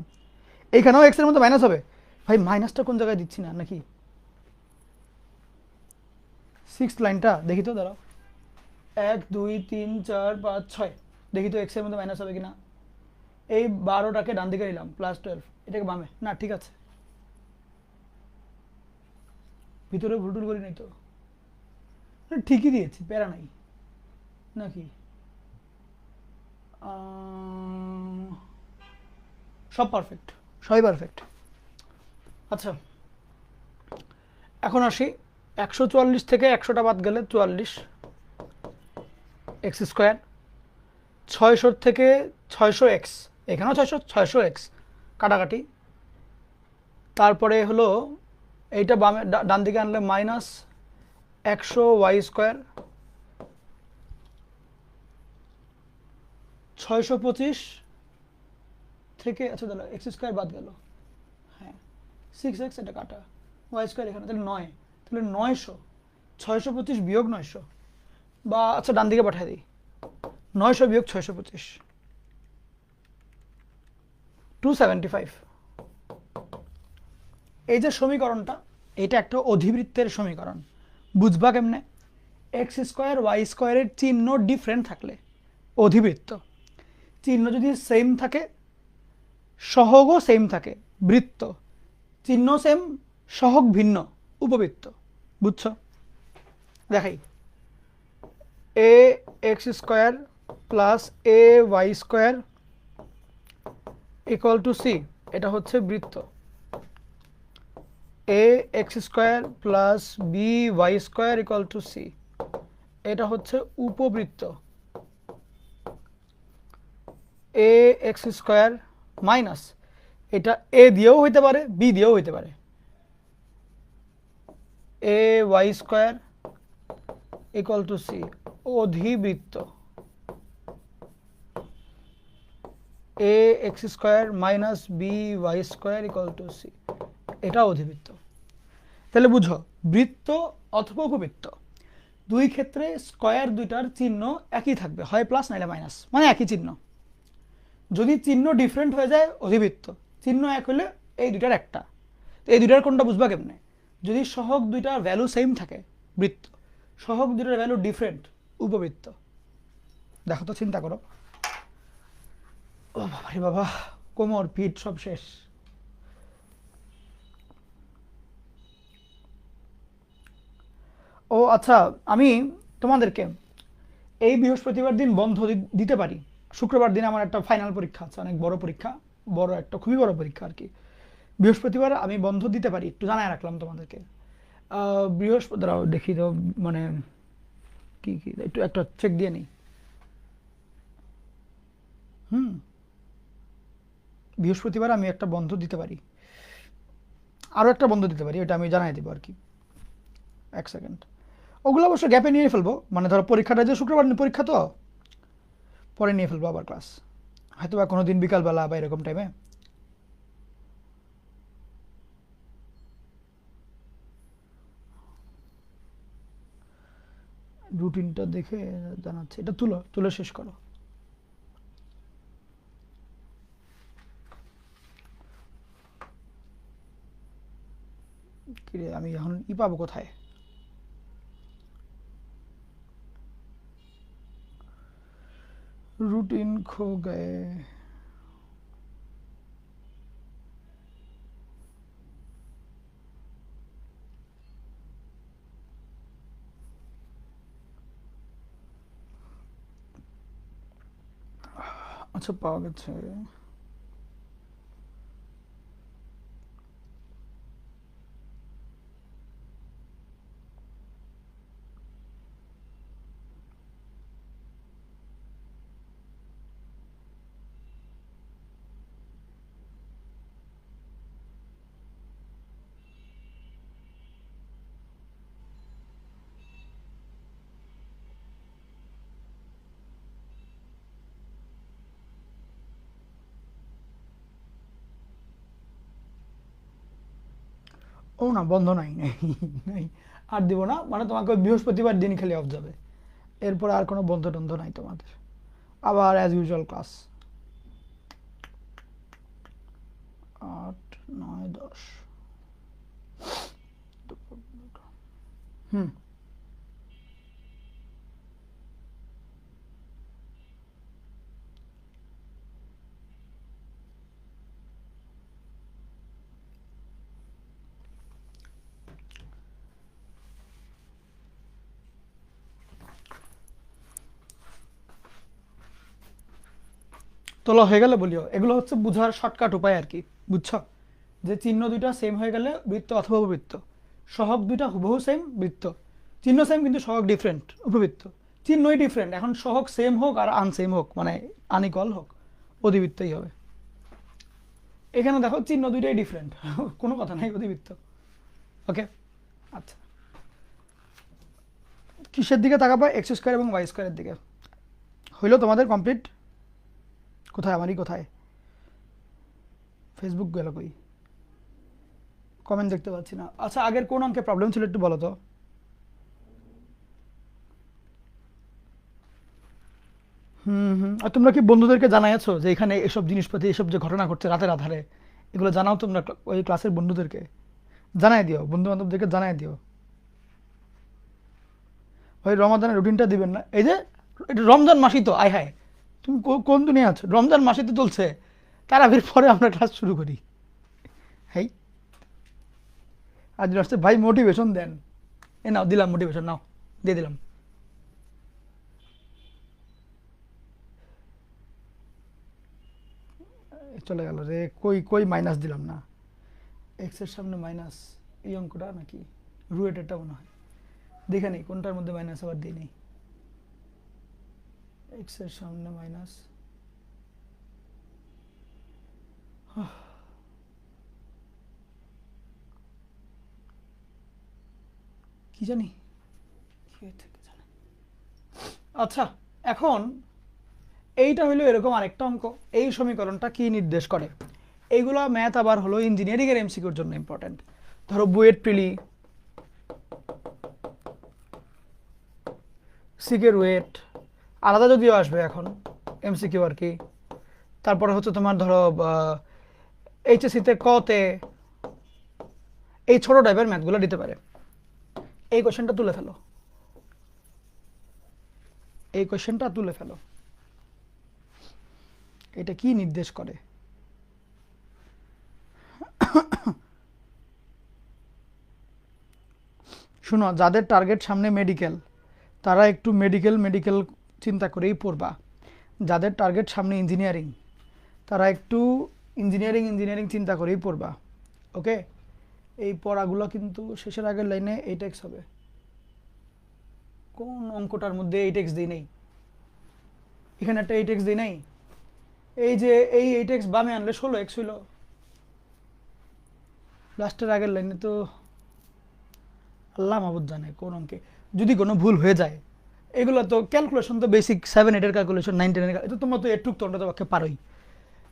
এইখানেও এক্স এর মতো মাইনাস হবে, ভাই মাইনাসটা কোন জায়গায় দিচ্ছি না নাকি? 6 লাইনটা দেখি তো, দাঁড়াও, 1 2 3 4 5 6, দেখি তো এক্স এর মধ্যে মাইনাস হবে কিনা। এই 12টাকে ডান দিকে নিলাম, প্লাস 12 এটাকে বামে, না ঠিক আছে, ভিতরে ভুলটুল করি নাই তো, ঠিকই দিয়েছি, প্যারা নাই নাকি? সব পারফেক্ট, সবই পারফেক্ট। আচ্ছা এখন আসি, 144 থেকে 100টা বাদ গেলে 44 এক্স স্কোয়ার, 600 থেকে 600x, এখানেও 600x কাটাকাটি, তারপরে হলো এইটা বামে ডান দিকে আনলে মাইনাস 100 ওয়াই স্কোয়ার, 625 থেকে, আচ্ছা দাঁড়া এক্স স্কোয়ার বাদ গেল, হ্যাঁ 6x এটা কাটা, ওয়াই স্কোয়ার এখানে, তাহলে 9, তাহলে 900, 625 বিয়োগ 900, বা আচ্ছা ডান দিকে পাঠিয়ে দিই, 900 বিয়োগ 625 275। এই যে সমীকরণটা, এটা একটা অধিবৃত্তের সমীকরণ, বুঝবা কেমনে? এক্স স্কোয়ার ওয়াই স্কোয়ারের চিহ্ন ডিফারেন্ট থাকলে অধিবৃত্ত, চিহ্ন যদি সেম থাকে, সহগও সেম থাকে বৃত্ত, চিহ্ন সেম সহগ ভিন্ন উপবৃত্ত, বুঝছো? দেখাই, A X square plus A Y square equal to C, এটা হচ্ছে বৃত্ত। A X square plus B Y square equal to C, এটা হচ্ছে উপবৃত্ত। এ এক্স স্কোয়ার মাইনাস, এটা এ দিয়েও হইতে পারে বি দিয়েও হইতে পারে, A Y square equal to C, অধিবৃত্ত। A X square minus B Y square equal to C, এটা অধিবৃত্ত। তাহলে বুঝো, বৃত্ত অথবা উপবৃত্ত দুই ক্ষেত্রে স্কোয়ার দুইটার চিহ্ন একই থাকবে, হয় প্লাস নাইলে মাইনাস, মানে একই চিহ্ন। যদি চিহ্ন ডিফারেন্ট হয়ে যায় অধিবৃত্ত, চিহ্ন এক হলে এই দুইটার একটা। তো এই দুইটার কোনটা বুঝবা কেমনে? যদি সহগ দুইটার ভ্যালু সেম থাকে বৃত্ত, সহগ দুইটার ভ্যালু ডিফারেন্ট উপবৃত্ত। দেখো তো, চিন্তা করো। ও বাবা রে বাবা, কোমর পিঠ সব শেষ। ও আচ্ছা, আমি তোমাদেরকে এই বৃহস্পতিবার দিন বন্ধ দিতে পারি। শুক্রবার দিন আমার একটা ফাইনাল পরীক্ষা আছে, অনেক বড় পরীক্ষা, বড় একটা খুবই বড় পরীক্ষা আর কি। বৃহস্পতিবার আমি বন্ধ দিতে পারি, একটু জানাই রাখলাম তোমাদেরকে। বৃহস্পতিরাও দেখি তো, মানে কি কি একটু একটা চেক দিয়ে নিই। বৃহস্পতিবার আমি একটা বন্ধ দিতে পারি, আরও একটা বন্ধ দিতে পারি, এটা আমি জানাই দেবো আর কি। এক সেকেন্ড, ওগুলো অবশ্য গ্যাপে নিয়ে ফেলবো, মানে ধরো পরীক্ষাটা যে শুক্রবার দিন পরীক্ষা, তো পরে নিয়ে ফেলবো আবার ক্লাস, হয়তো বা কোনো দিন বিকালবেলা বা এরকম টাইমে। রুটিনটা দেখে জানাচ্ছি, এটা তুলো, তুলে শেষ করো। কিরে, আমি এখন পাবো কোথায়? रूटीन खो गए। अच्छा, पाওয়া গেছে। ও না, বন্ধ নাই, নাই আর দিব না, মানে তোমাকে ওই বৃহস্পতিবার দিন খালি অফ যাবে, এরপর আর কোনো বন্ধ টন্ধ নাই তোমাদের, আবার অ্যাজ ইউজুয়াল ক্লাস 8, 9, 10। হুম, তোলা হয়ে গেলে বলিও, এগুলো হচ্ছে বুঝার শর্টকাট উপায় আর কি, বুঝছো? যে চিহ্ন দুইটা সেম হয়ে গেলে বৃত্ত অথবা উপবৃত্ত, সহগ দুইটা হুবহু সেম বৃত্ত, চিহ্ন সেম কিন্তু সহগ ডিফারেন্ট উপবৃত্ত, চিহ্নই ডিফারেন্ট, এখন সহগ সেম হোক আর আনসেম হোক, মানে আনইকুয়াল হোক, অধিবৃত্তই হবে। এখানে দেখো চিহ্ন দুইটাই ডিফারেন্ট, কোনো কথা নাই, অধিবৃত্ত। ওকে, আচ্ছা, কিসের দিকে তাকাবা? এক্স স্কোয়ার এবং ওয়াই স্কোয়ারের দিকে। হইলো তোমাদের কমপ্লিট? কোথায় আমারই, কোথায় ফেসবুক গেল কই? কমেন্ট দেখতে পাচ্ছি না। আচ্ছা, আগের কোন অঙ্কে প্রবলেম ছিল একটু বলো তো। আর তোমরা কি বন্ধুদেরকে জানাইছো যে এখানে এসব জিনিসপাতি, এসব যে ঘটনা ঘটছে রাতের আধারে, এগুলো জানাও তোমরা ওই ক্লাসের বন্ধুদেরকে, জানাই দিও, বন্ধু বান্ধবদেরকে জানাই দিও। ওই রমাদানের রুটিনটা দিবেন না, এই যে এটা রমজান মাসই তো, আয় হায়, তুমি কোন দুনিয়া আছো? রমজান মাসই তো চলছে, তারাবির পরে আমরা ক্লাস শুরু করি। হেই, আজ আসছে ভাই, মোটিভেশন দেন। এ নাও, দিলাম মোটিভেশন, নাও, দিয়ে দিলাম। চলে গেল রে, কই কই মাইনাস দিলাম না, এক্স এর সামনে মাইনাস, এই অঙ্কটা নাকি রুয়েটেরটা মনে হয়, দেখে নেই কোনটার মধ্যে মাইনাস আবার দিই নেই, এক্স এর সামনে মাইনাস, কি জানি কি থেকে জানে। আচ্ছা, এখন এইটা হলো এরকম আরেকটা অঙ্ক, এই সমীকরণটা কি নির্দেশ করে, এইগুলা ম্যাথ আবার হলো ইঞ্জিনিয়ারিং এর এমসিকিউর জন্য ইম্পর্টেন্ট। ধরো বুয়েট প্রিলি, সিকের ওয়েট আলাদা যদিও আসবে এখন এমসিকিউ আর কি, তারপরে হচ্ছে তোমার ধরো এইচএসসিতে কতে এই ছোট টাইপের ম্যাথগুলো দিতে পারে। এই কোশ্চেনটা তুলে ফেলো, এই কোশ্চেনটা তুলে ফেলো, এটা কি নির্দেশ করে। শুনো, যাদের টার্গেট সামনে মেডিকেল তারা একটু মেডিকেল চিন্তা করেই পড়বা, যাদের টার্গেট সামনে ইঞ্জিনিয়ারিং তারা একটু ইঞ্জিনিয়ারিং চিন্তা করেই পড়বা। ওকে, এই পড়াগুলো কিন্তু শেষের আগের লাইনে 8x হবে। কোন অঙ্কটার মধ্যে 8x দিই নেই, এখানে একটা 8x দিই নাই, এই যে এই 8x বামে আনলে 16x হইল, লাস্টের আগের লাইনে তো আল্লাহ মাহবুদ জানে কোন অঙ্কে যদি কোনো ভুল হয়ে যায়। এগুলো তো ক্যালকুলেশন তো বেসিক 7-8 এর ক্যালকুলেশন, 9-10 এর, এটা তোমরা তো এটুক তোমরা তো পক্ষে পারোই।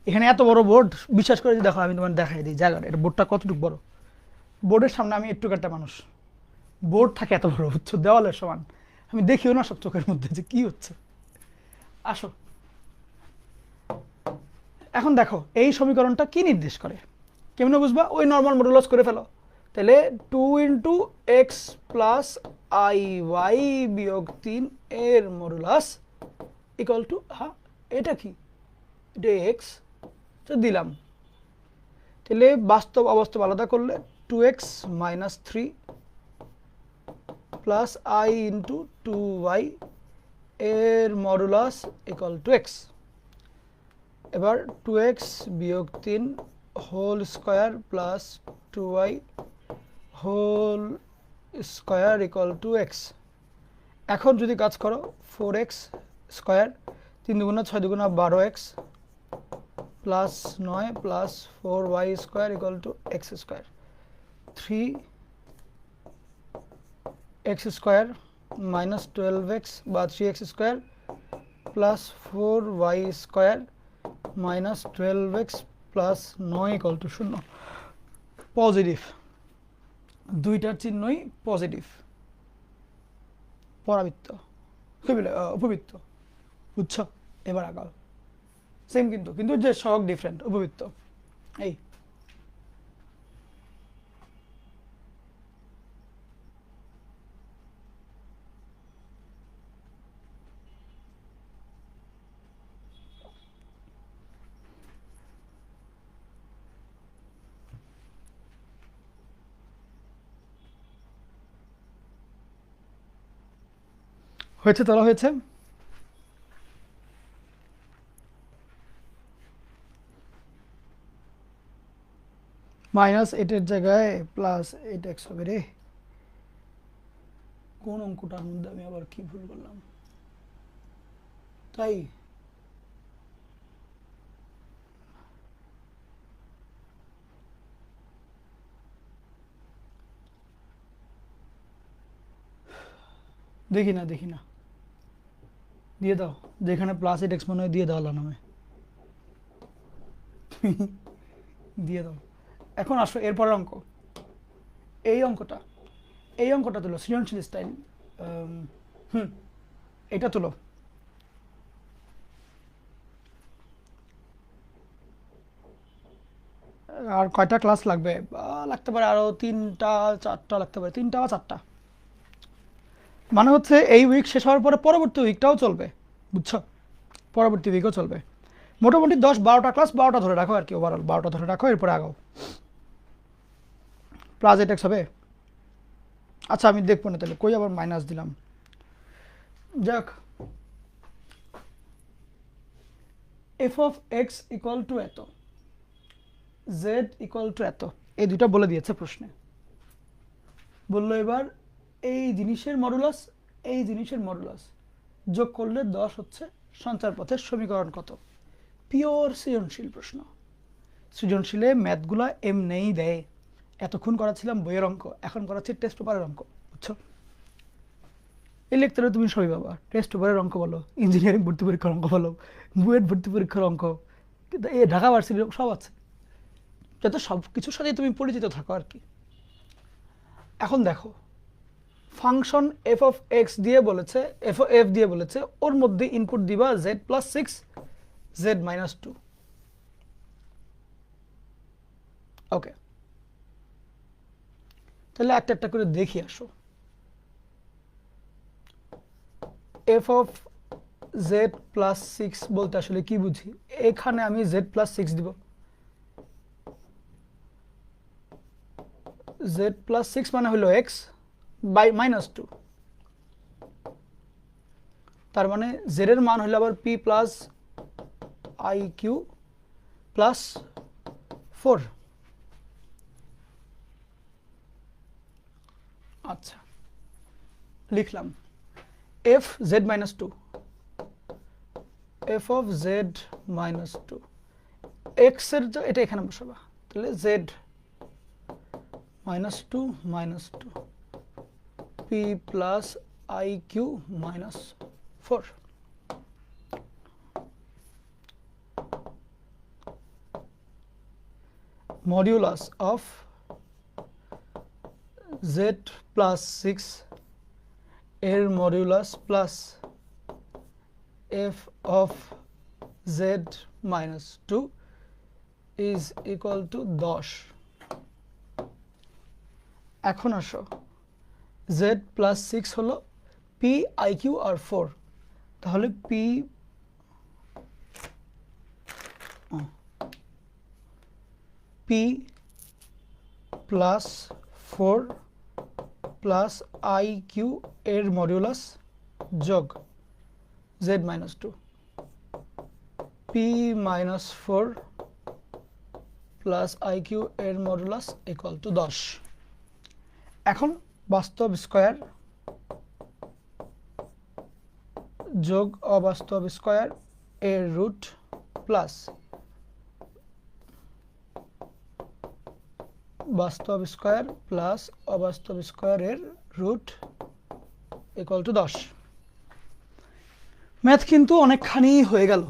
এখানে এত বড় বোর্ড, বিশ্বাস করে দেখো, আমি তোমার দেখাই দিই জায়গাটা, এটা বোর্ডটা কতটুকু বড়, বোর্ডের সামনে আমি একটু একটা মানুষ, বোর্ড থাকে এত বড়, বুঝছো, দেওয়ালের সমান, আমি দেখিও না সব চোখের মধ্যে যে কি হচ্ছে। আসো এখন দেখো এই সমীকরণটা কি নির্দেশ করে, কেমনে বুঝবা, ওই নর্মাল মডুলাস করে ফেলো, তাহলে 2 × x + iy - 3 এর মডুলাস ইকুয়াল টু, হ্যাঁ এটা কি, এটা এক্স তো দিলাম, তাহলে বাস্তব অবাস্তব আলাদা করলে 2x - 3 + i × 2y এর মডুলাস ইকুয়াল টু x। এবার 2x - 3 whole square plus 2y whole square equal to x। এখন যদি কাজ করো 4x square, 3 × 2 = 6, 2 × 12x plus 9 plus 4y square equal to x square, 3x square minus 12x বা 3x square plus 4y square minus 12x plus 9 equal to 0। Positive, দুইটার চিহ্নই পজিটিভ, পরাবৃত্ত উপবৃত্ত, বুঝছো। এবার আগাও, সেম কিন্তু যে সহগ ডিফারেন্ট, উপবৃত্ত। এই হয়েছে, তোলা হয়েছে। -8 জায়গায় +8x হবে রে, কোন অঙ্কটার মধ্যে আমি আবার কি ভুল করলাম, তাই দেখি না দিয়ে দাও, যেখানে +8x মনে হয় দিয়ে দাও আল্লাহ নামে, দিয়ে দাও। এখন আসো এরপরের অঙ্ক, এই অঙ্কটা তুলো, সৃজনশীল স্টাইল, এটা তুলো। আর কয়টা ক্লাস লাগবে, লাগতে পারে আরো 3টা 4টা লাগতে পারে, 3টা বা 4টা, মানে হচ্ছে এই উইক শেষ হওয়ার পরে পরবর্তী উইকটাও চলবে, বুঝছো, পরবর্তী উইকও চলবে। মোটামুটি 10-12টা ক্লাস, 12টা ধরে রাখো আর কি, ওভারঅল 12টা ধরে রাখো, এরপরে আগাও। +8x হবে, আচ্ছা আমি দেখবো না তাহলে, কই আবার মাইনাস দিলাম, যাক, f of x equal to এত, জেড ইকুয়াল টু এত, এই দুইটা বলে দিয়েছে প্রশ্নে। বললো এবার এই জিনিসের মডুলাস এই জিনিসের মডুলাস যোগ করলে 10 হচ্ছে সঞ্চার পথের সমীকরণ কত? পিওর সৃজনশীল প্রশ্ন। সৃজনশীলে ম্যাথগুলা এমনিই দেয়। এতক্ষণ করাছিলাম বইয়ের অঙ্ক, এখন করাচ্ছি টেস্ট পেপারের অঙ্ক, বুঝছো? এই লেকচারে তুমি সবই পাবা। টেস্ট পেপারের অঙ্ক বলো, ইঞ্জিনিয়ারিং ভর্তি পরীক্ষার অঙ্ক বলো, বুয়েট ভর্তি পরীক্ষার অঙ্ক, কিন্তু এই ঢাকা ভার্সিটির সব আছে, যাতে সব কিছুর সাথে তুমি পরিচিত থাকো আর কি। এখন দেখো, ফাংশন এফ অফ এক্স দিয়ে বলেছে, এফ দিয়ে বলেছে ওর মধ্যে ইনপুট দিবা জেড প্লাস 6 জেড মাইনাস 2। ওকে, তাহলে একটা একটা করে দেখি আসো। এফ অফ জেড প্লাস 6 বলতে আসলে কি বুঝি? এখানে আমি জেড প্লাস 6 দিব, জেড প্লাস 6 মানে হলো এক্স বাই মাইনাস 2, তার মানে জেড এর মান হলো আবার P plus I Q plus 4। আচ্ছা, লিখলাম F Z minus 2, F of Z minus 2, x এর এটা এখানে বসাবা, তাহলে Z minus 2 minus 2 p plus iq minus 4. Modulus of z plus 6 এর modulus plus f of z minus 2 is equal to 10। এখন আসো, z প্লাস 6 হলো p iq আর 4, তাহলে p প্লাস 4 প্লাস iq এর মডিউলাস যোগ z minus 2, p minus 4 plus iq এর মডুলাস ইকুয়াল টু 10। এখন বাস্তব স্কয়ার যোগ অবাস্তব স্কয়ার এর রুট প্লাস বাস্তব স্কয়ার প্লাস অবাস্তব স্কয়ার এর রুট ইকুয়াল টু 10। ম্যাথ কিন্তু অনেকখানি হয়ে গেল,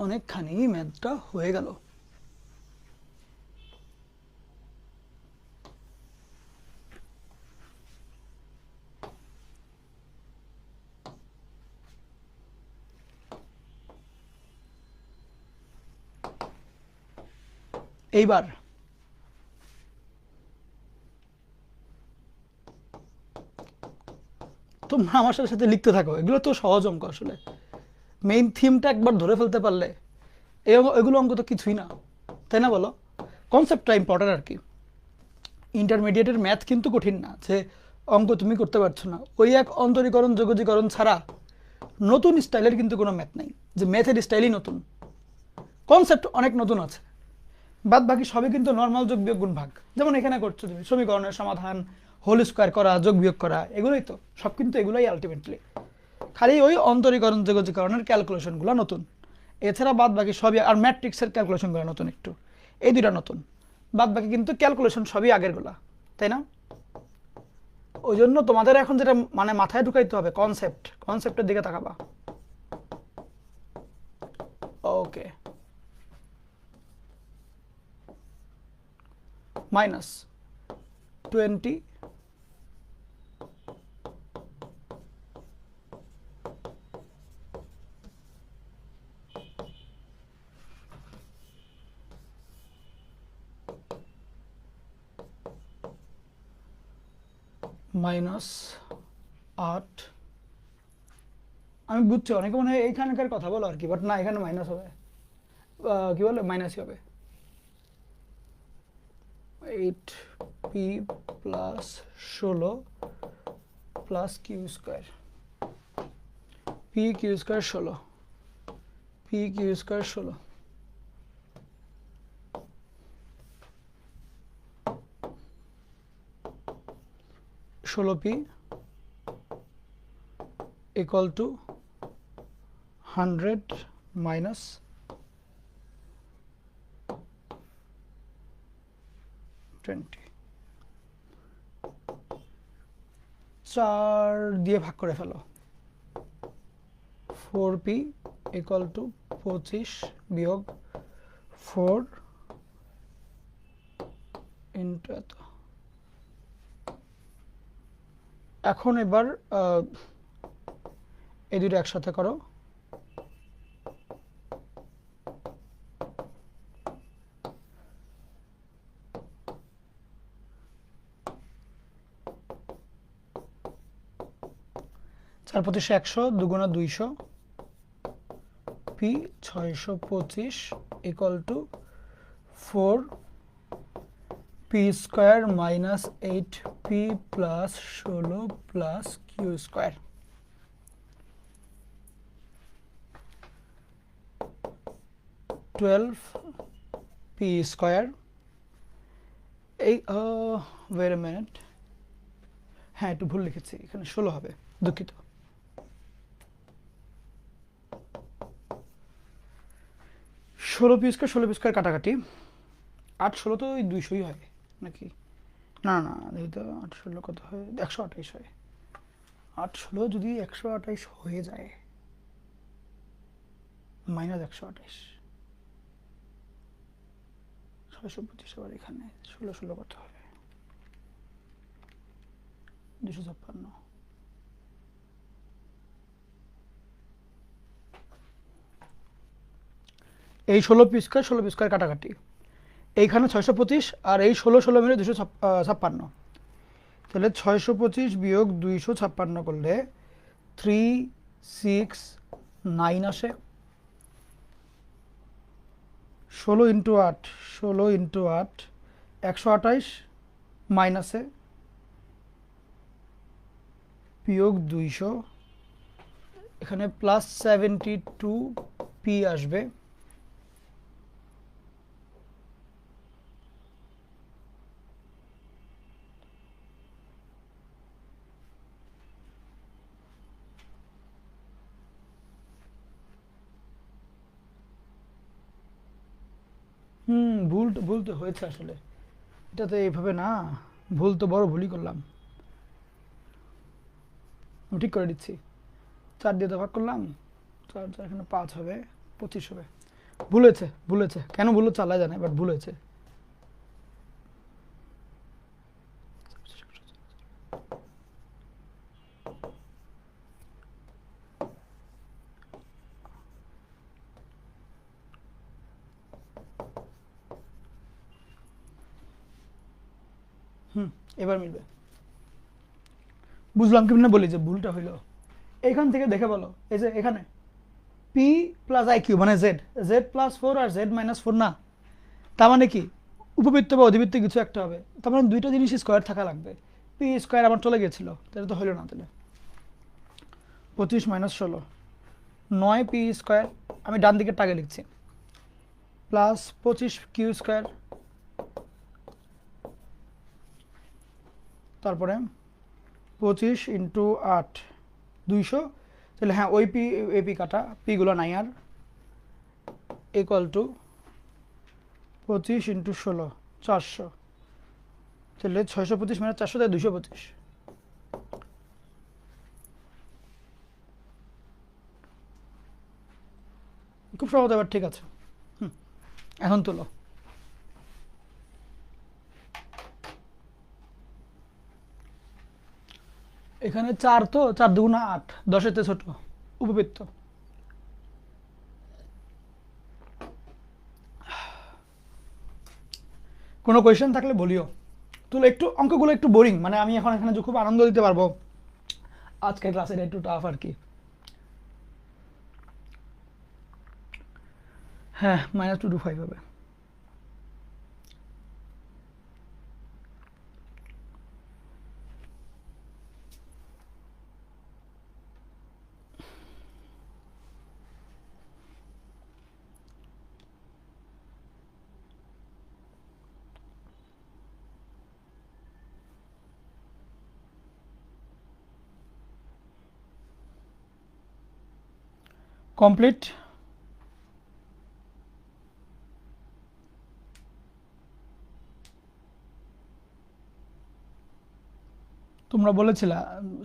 অনেকখানি ম্যাথটা হয়ে গেল। এইবার তোমরা আমার সাথে লিখতে থাকো, এগুলো তো সহজ অঙ্ক। আসলে মেইন থিমটা একবার ধরে ফেলতে পারলে এগুলো অঙ্ক তো কিছুই না, তাই না বলো? কনসেপ্টটা ইম্পর্টেন্ট আর কি। ইন্টারমিডিয়েটের ম্যাথ কিন্তু কঠিন না যে অঙ্ক তুমি করতে পারছো না। ওই এক অন্তরীকরণ যোগজীকরণ ছাড়া নতুন স্টাইলের কিন্তু কোনো ম্যাথ নেই যে ম্যাথের স্টাইলই নতুন। কনসেপ্ট অনেক নতুন আছে, বাদ বাকি সবই কিন্তু নর্মাল যোগ বিয়োগ গুণ ভাগ, যেমন এখানে করছো তুমি সমীকরণের সমাধান, হোল স্কোয়ার করা, যোগ বিয়োগ করা, এগুলোই তো সব, কিন্তু এগুলোই আলটিমেটলি খালি ওই অন্তরীকরণ যোগজীকরণের ক্যালকুলেশনগুলো নতুন, এছাড়া বাদ বাকি সবই, আর ম্যাট্রিক্সের ক্যালকুলেশনগুলো নতুন একটু, এই দুইটা নতুন, বাদ বাকি কিন্তু ক্যালকুলেশন সবই আগেরগুলা, তাই না? ওই জন্য তোমাদের এখন যেটা মানে মাথায় ঢুকাইতে হবে কনসেপ্টের দিকে তাকাবা। ওকে, মাইনাস 20 মাইনাস 8। আমি বুঝছি অনেকে মনে হয় এইখানকার কথা বলো আর কি, বাট না, এখানে মাইনাস হবে, কি বলে মাইনাসই হবে। 8p plus 16 plus Q square, P Q square 16, P Q square 16। 16p equal to 100 minus 20 4 দিয়ে ভাগ করে ফেলো 4p equal to 25 বিয়োগ 4 ইন্টু এত। এখন এবার এই দুটো একসাথে করো, চার পঁচিশে 100 দুগুণা 200 P 625 equal to 4 P square minus 8 P plus 16 plus Q square. P square এই ওয়েট আ মিনিট, হ্যাঁ একটু ভুল লিখেছি, এখানে 16 হবে, দুঃখিত। 16 পি স্কোয়ার কাটাকাটি, 8 16 তো ওই 200ই হয় নাকি? না না দেখি তো, 8 16 কত হয়? 128 হয়। 8 16 যদি 128 হয়ে যায় মাইনাস 128, 625 আবার এখানে 16 16 কত হবে? 256। এই 16 পি স্কোয়ার কাটাকাটি, এইখানে 625 আর এই 16 16 মিলে 256, তাহলে 625 বিয়োগ 256 করলে 369 আসে। 16 ইন্টু 8 128 মাইনাসে বিয়োগ 200, এখানে প্লাস 72 পি আসবে। ভুল তো হয়েছে আসলে, এটা তো এইভাবে না, ভুল তো বড় ভুলই করলাম। আমি ঠিক করে দিচ্ছি, 4 দিয়ে তো ভাগ করলাম, 4 4 এখানে 5 হবে, 25 হবে। ভুল হয়েছে, কেন ভুল হচ্ছে আল্লাহ জানে, বাট ভুল হয়েছে। এবার মিলবে, বুঝলাম কি না, বলি যে ভুলটা হইলো এইখান থেকে দেখে বলো, এই যে এখানে পি প্লাস আই কিউ মানে জেড, জেড প্লাস 4 আর জেড মাইনাস 4 না, তার মানে কি উপবৃত্ত বা অধিবৃত্ত কিছু একটা হবে, তার মানে দুইটা জিনিস স্কোয়ার থাকা লাগবে। পি স্কোয়ার আমার চলে গিয়েছিল, তাহলে তো হইলো না, তাহলে 25 মাইনাস 16 9 পি স্কোয়ার, আমি ডান দিকের টাগে লিখছি, প্লাস 25 কিউ স্কোয়ার, তারপরে 25 ইন্টু 8 200, তাহলে হ্যাঁ ওই পি এপি কাটা, পিগুলো নাই আর, ইকুয়াল টু 25 ইন্টু 16 400, তাহলে 625 মানে 400 তাই 225। খুব সহজ, এবার ঠিক আছে। এখন তোলো, এখানে 4 তো 4 দুগুণা 8, 10-এর চেয়ে ছোট উপবৃত্ত। কোনো কোয়েশ্চেন থাকলে বলিও। তুলো, একটু অঙ্কগুলো একটু বোরিং, মানে আমি এখন এখানে যে খুব আনন্দ দিতে পারবো, আজকের ক্লাসের একটু টাফ আর কি। হ্যাঁ -225 হবে। কমপ্লিট। তোমরা বলেছিলা,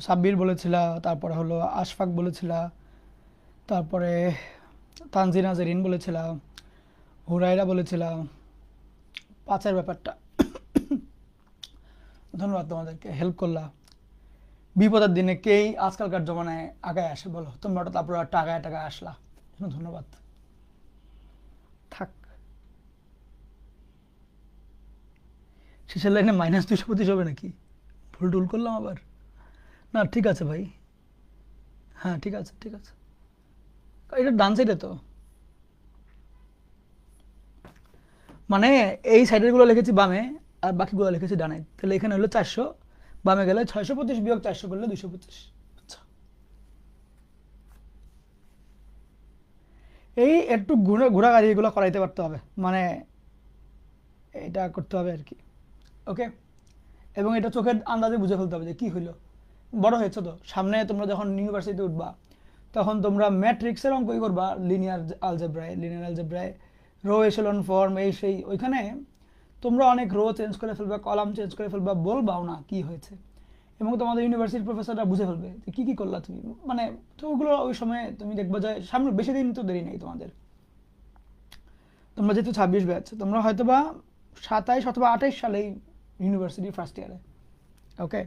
সাব্বির বলেছিলা, তারপরে হলো আশফাক বলেছিলা, তারপরে তানজিনা জেরিন বলেছিলা, হুরাইরা বলেছিলা 5-এর ব্যাপারটা। ধন্যবাদ, তোমাদেরকে হেল্প করলা। বিপদের দিনে কেই আজকালকার জমানায় আগায় আসে বলো? তোমরা তো তারপরে টাকায় টাকায় আসলা, ধন্যবাদ। থাক, শেষের লাইনে -225 হবে নাকি? ভুল টুল করলাম আবার? না ঠিক আছে ভাই, হ্যাঁ ঠিক আছে ঠিক আছে। এটা ডান সাইডে তো, মানে এই সাইডের গুলো লিখেছি বামে আর বাকিগুলো লিখেছি ডানে, তাহলে এখানে হলো 400, বামে গেলে 625 বিয়োগ 400 করলে 225। আচ্ছা, এই একটু ঘোরাঘুরি এগুলো করাইতে পারতে হবে, মানে এটা করতে হবে আর কি। ওকে, এবং এটা চোখের আন্দাজে বুঝে ফেলতে হবে যে কী হইলো। বড় হয়েছে তো, সামনে তোমরা যখন ইউনিভার্সিটিতে উঠবা তখন তোমরা ম্যাট্রিক্সের অঙ্কই করবা, লিনিয়ার আলজেব্রায় রো এশেলন ফর্ম এই সেই, ওইখানে তোমরা অনেক রো চেঞ্জ করে ফেলবা, কলাম চেঞ্জ করে ফেলবা, বলবাও না কি হয়েছে, এবং তোমাদের ইউনিভার্সিটির প্রফেসররা বুঝে ফেলবে যে কী কী করলা তুমি, মানে তো ওগুলো ওই সময় তুমি দেখবা যে সামনে বেশি দিন তো দেরি নেই তোমাদের। তোমরা যেহেতু 26 ব্যাচ, তোমরা হয়তো বা 27 অথবা 28 সালেই ইউনিভার্সিটি ফার্স্ট ইয়ারে। ওকে,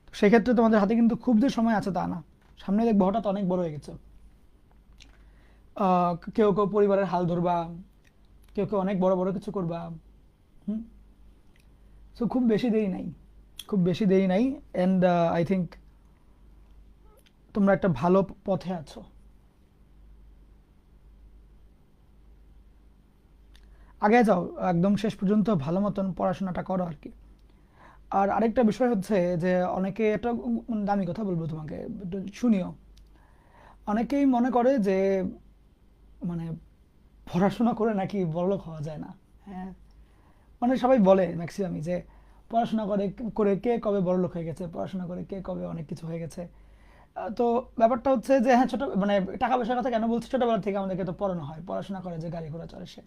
তো সেক্ষেত্রে তোমাদের হাতে কিন্তু খুব যে সময় আছে তা না, সামনে দেখবো হঠাৎ অনেক বড় হয়ে গেছে। কেউ কেউ পরিবারের হাল ধরবা, কেউ কেউ অনেক বড় বড় কিছু করবা। হুম, সো খুব বেশি দেরি নাই, খুব বেশি দেরি নাই। অ্যান্ড আই থিঙ্ক তোমরা একটা ভালো পথে আছো। আগে যাও, একদম শেষ পর্যন্ত ভালো মতন পড়াশোনাটা করো আর কি। আর আরেকটা বিষয় হচ্ছে যে অনেকে, একটা দামি কথা বলবো তোমাকে, একটু শুনিও। অনেকেই মনে করে যে মানে পড়াশোনা করে নাকি বড়লোক হওয়া যায় না। হ্যাঁ, মানে সবাই বলে ম্যাক্সিমামই যে পড়াশোনা করে করে কে কবে বড়লোক হয়ে গেছে, পড়াশোনা করে কে কবে অনেক কিছু হয়ে গেছে। তো ব্যাপারটা হচ্ছে যে হ্যাঁ, ছোট মানে টাকা পয়সার কথা কেন বলছি, ছোটবেলা থেকে আমাদেরকে তো পড়ানো হয় পড়াশোনা করে যে গাড়ি ঘোড়া চড়ে সে।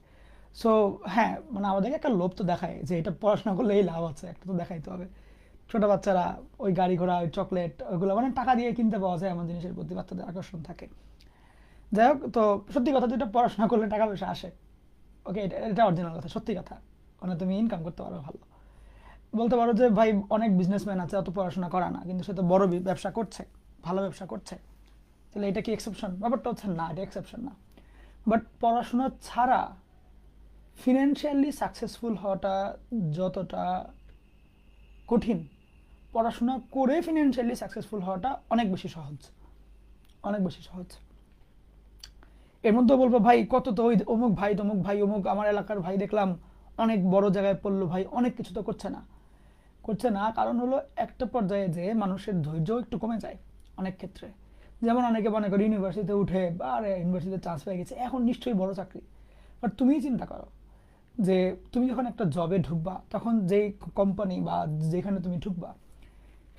সো হ্যাঁ, মানে আমাদেরকে একটা লোভ তো দেখায় যে এটা পড়াশোনা করলে এই লাভ আছে, একটা তো দেখাইতে হবে। ছোট বাচ্চারা ওই গাড়ি ঘোড়া, ওই চকলেট, ওইগুলো মানে টাকা দিয়ে কিনতে পাওয়া যায় এমন জিনিসের প্রতি বাচ্চাদের আকর্ষণ থাকে। যাই হোক, তো সত্যি কথা, যেটা পড়াশোনা করলে টাকা পয়সা আসে। ওকে, এটা এটা অরিজিনাল কথা, সত্যি কথা। মানে তুমি ইনকাম করতে পারো ভালো। বলতে পারো যে ভাই অনেক বিজনেসম্যান আছে অত পড়াশোনা করা না, কিন্তু সে তো বড় ব্যবসা করছে, ভালো ব্যবসা করছে, তাহলে এটা কি এক্সেপশন? ব্যাপারটা হচ্ছে না, এটা এক্সেপশন না। বাট পড়াশোনা ছাড়া ফিনান্সিয়ালি সাকসেসফুল হওয়াটা যতটা কঠিন, পড়াশোনা করে ফিনান্সিয়ালি সাকসেসফুল হওয়াটা অনেক বেশি সহজ, অনেক বেশি সহজ। এর মধ্যে বলবো ভাই কত তো ওই অমুক ভাই তমুক ভাই, অমুক আমার এলাকার ভাই দেখলাম অনেক বড় জায়গায় পড়লো, ভাই অনেক কিছু তো করছে না, করছে না। কারণ হলো একটা পর্যায়ে যে মানুষের ধৈর্য একটু কমে যায় অনেক ক্ষেত্রে। যেমন অনেকে মনে করে ইউনিভার্সিটিতে উঠে বা আরে ইউনিভার্সিটিতে চান্স পেয়ে গেছে, এখন নিশ্চয়ই বড় চাকরি। বাট তুমিই চিন্তা করো যে তুমি যখন একটা জবে ঢুকবা, তখন যেই কোম্পানি বা যেখানে তুমি ঢুকবা,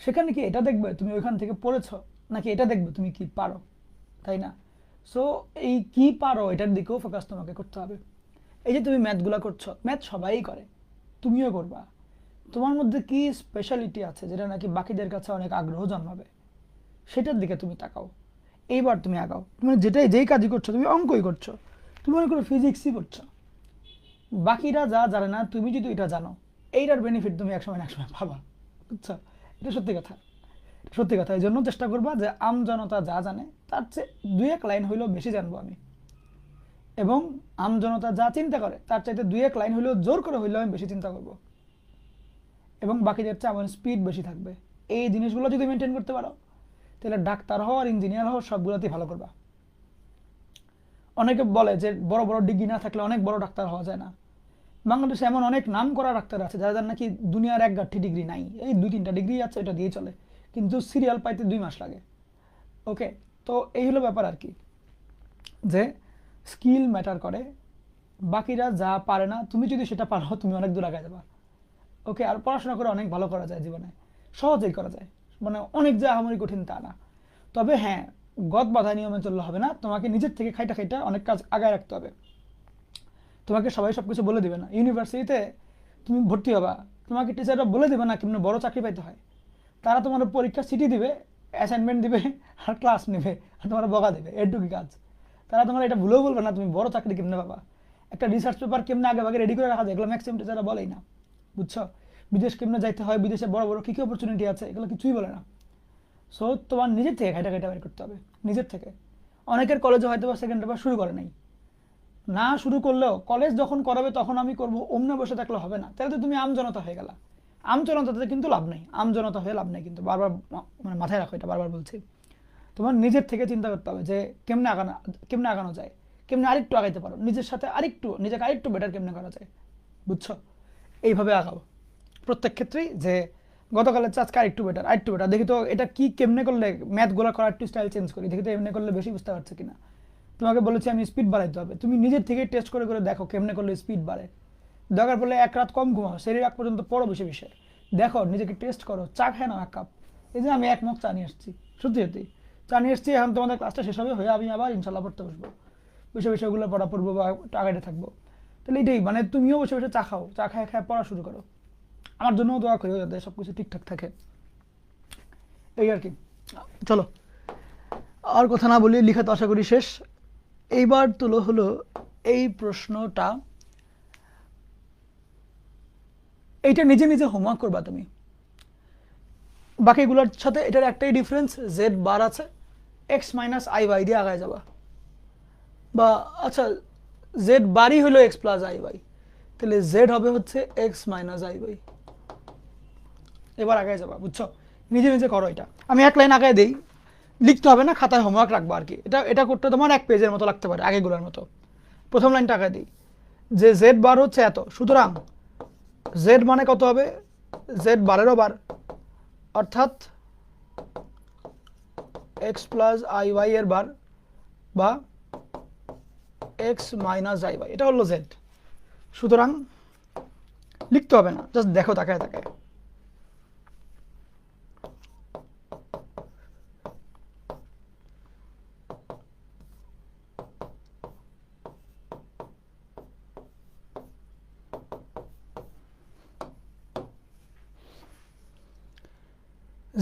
সেখানে কি এটা দেখবে তুমি ওইখান থেকে পড়েছো, নাকি এটা দেখবে তুমি কি পারো, তাই না? সো এই কি পারো এটার দিকেও ফোকাস তোমাকে করতে হবে। এই যে তুমি ম্যাথগুলো করছো, ম্যাথ সবাই করে, তুমিও করবা। তোমার মধ্যে কি স্পেশালিটি আছে যেটা নাকি বাকিদের কাছে অনেক আগ্রহ জন্মাবে, সেটার দিকে তুমি তাকাও। এইবার তুমি আগাও, তুমি যেই কাজই করছো, তুমি অঙ্কই করছো, তুমি মনে করো ফিজিক্সই করছো, বাকিরা যা জানে না তুমি যদি এটা জানো, এইটার বেনিফিট তুমি একসময় না একসময় পাবা, বুঝছো? এটা সত্যি কথা, সত্যি কথা। এই জন্য চেষ্টা করবা যে আম জনতা যা জানে তার চেয়ে 2-1 লাইন হইলেও বেশি জানবো আমি, এবং আম জনতা যা চিন্তা করে তার চাইতে 2-1 লাইন হইলেও জোর করে হইলেও আমি বেশি চিন্তা করব, এবং বাকিদের চেয়ে আমার স্পিড বেশি থাকবে। এই জিনিসগুলো যদি মেনটেন করতে পারো, তাহলে ডাক্তার হও আর ইঞ্জিনিয়ার হও সবগুলোতেই ভালো করবা। অনেকে বলে যে বড় বড় ডিগ্রি না থাকলে অনেক বড় ডাক্তার হওয়া যায় না। বাংলাদেশে এমন অনেক নাম করা ডাক্তার আছে যাদের নাকি দুনিয়ার এক গাঠি ডিগ্রি নাই, এই 2-3টা ডিগ্রি আছে, এটা দিয়ে চলে, কিন্তু সিরিয়াল পাইতে 2 মাস লাগে। ওকে, তো এই হলো ব্যাপার আর কি, যে স্কিল ম্যাটার করে। বাকিরা যা পারে না তুমি যদি সেটা পারো, তুমি অনেক দূর আগে যাবা। ওকে, আর পড়াশোনা করে অনেক ভালো করা যায় জীবনে, সহজেই করা যায়, মানে অনেক যে আহামরি কঠিন তা না। তবে হ্যাঁ, গদ বাধা নিয়মে চললে হবে না, তোমাকে নিজের থেকে খাইটা খাইটা অনেক কাজ আগায় রাখতে হবে। তোমাকে সবাই সব কিছু বলে দেবে না। ইউনিভার্সিটিতে তুমি ভর্তি হবা, তোমাকে টিচাররা বলে দেবে না কেমন বড় চাকরি পাইতে হয়। তারা তোমার পরীক্ষা সিটি দিবে, অ্যাসাইনমেন্ট দিবে, আর ক্লাস নেবে, আর তোমার বকা দেবে, এটুকুই কাজ। তারা তোমার এটা ভুলেও বলবে না তুমি বড় চাকরি কেমনে পাবা, একটা রিসার্চ পেপার কেমনে আগে ভাগে রেডি করে রাখা যায়, এগুলো ম্যাক্সিমাম টিচাররা বলেই না। বুঝছো? বিদেশ কেমনে যাইতে হয়, বিদেশে বড় বড় কী কী অপরচুনিটি আছে, এগুলো কিছুই বলে না। সো তোমার নিজের থেকে খাইটা খাইটা বের করতে হবে, নিজের থেকে। অনেকের কলেজে হয়তো বা সেকেন্ড পেপার শুরু করে নাই, না শুরু করলেও কলেজ যখন করাবে তখন আমি করবো, অমনে বসে থাকলে হবে না। তাহলে তো তুমি আমজনতা হয়ে গেলা। আমজনতাতে কিন্তু লাভ নেই, আমজনতা হয়ে লাভ নেই কিন্তু। বারবার মানে মাথায় রাখো, এটা বারবার বলছি। তোমার নিজের থেকে চিন্তা করতে হবে যে কেমনে আগানো যায়, কেমনে আরেকটু আগাইতে পারো, নিজের সাথে নিজেকে আরেকটু বেটার কেমনে করা যায়। বুঝছো? এইভাবে আগাও প্রত্যেক ক্ষেত্রেই, যে গতকালের চেয়ে আজকে আরেকটু বেটার দেখি তো এটা কি কেমনে করলে ম্যাথগুলো করার একটু স্টাইল চেঞ্জ করি, দেখি তো এমনি করলে বেশি বুঝতে পারছে কিনা। তোমাকে বলেছি আমি স্পিড বাড়াইতে হবে, তুমি নিজের থেকে টেস্ট করে করে দেখো কেমনে করলে স্পিড বাড়ে। দরকার পড়লে এক রাত কম ঘুমাও, শরীর আগ পর্যন্ত পড়ো বেশি বেশি, দেখো নিজেকে টেস্ট করো। চা খায় না এক কাপ, এই যে আমি এক মগ চা নিয়ে আসছি, সত্যি সত্যি চা নিয়ে এসছি। এখন তোমাদের ক্লাসটা শেষ হবে, হয়ে আমি আবার ইনশাল্লাহ পড়তে বসবো, বসে বসে ওগুলো পড়া পড়বো বা টাকাটা থাকবো। তাহলে এটাই মানে তুমিও বসে বসে চা খাও, চা খায় খায় পড়া শুরু করো। আমার জন্যও দোয়া করি যাতে সব কিছু ঠিকঠাক থাকে, এই আর কি। চলো আর কথা না বলি, লিখা তো আশা করি শেষ। এইবার তুলো হলো এই প্রশ্নটা, এইটা নিজে নিজে হোমওয়ার্ক করবা তুমি। বাকিগুলোর সাথে এটার একটাই ডিফারেন্স, জেড বার আছে, এক্স মাইনাস আই ওয়াই দিয়ে আগায় যাবা। বা আচ্ছা জেড বারই হলো এক্স প্লাস আই ওয়াই, তাহলে জেড হবে হচ্ছে এক্স মাইনাস আই ওয়াই। এবার আগায় যাবা। বুঝছো? নিজে নিজে করো এটা। আমি এক লাইন আগায় দিই, লিখতে হবে না, খাতায় হোমওয়ার্ক রাখবো আর কি। এটা করতে তোমার এক পেজের মতো লাগতে পারে আগেগুলোর মতো। প্রথম লাইনটা আগায় দিই যে জেড বার হচ্ছে এত, সুতরাং জেড মানে কত হবে, জেড বারেরও বার, অর্থাৎ এক্স প্লাস আই ওয়াই এর বার বা এক্স মাইনাস আই ওয়াই, এটা হলো জেড। সুতরাং লিখতে হবে না, জাস্ট দেখো তাকায় তাকায়।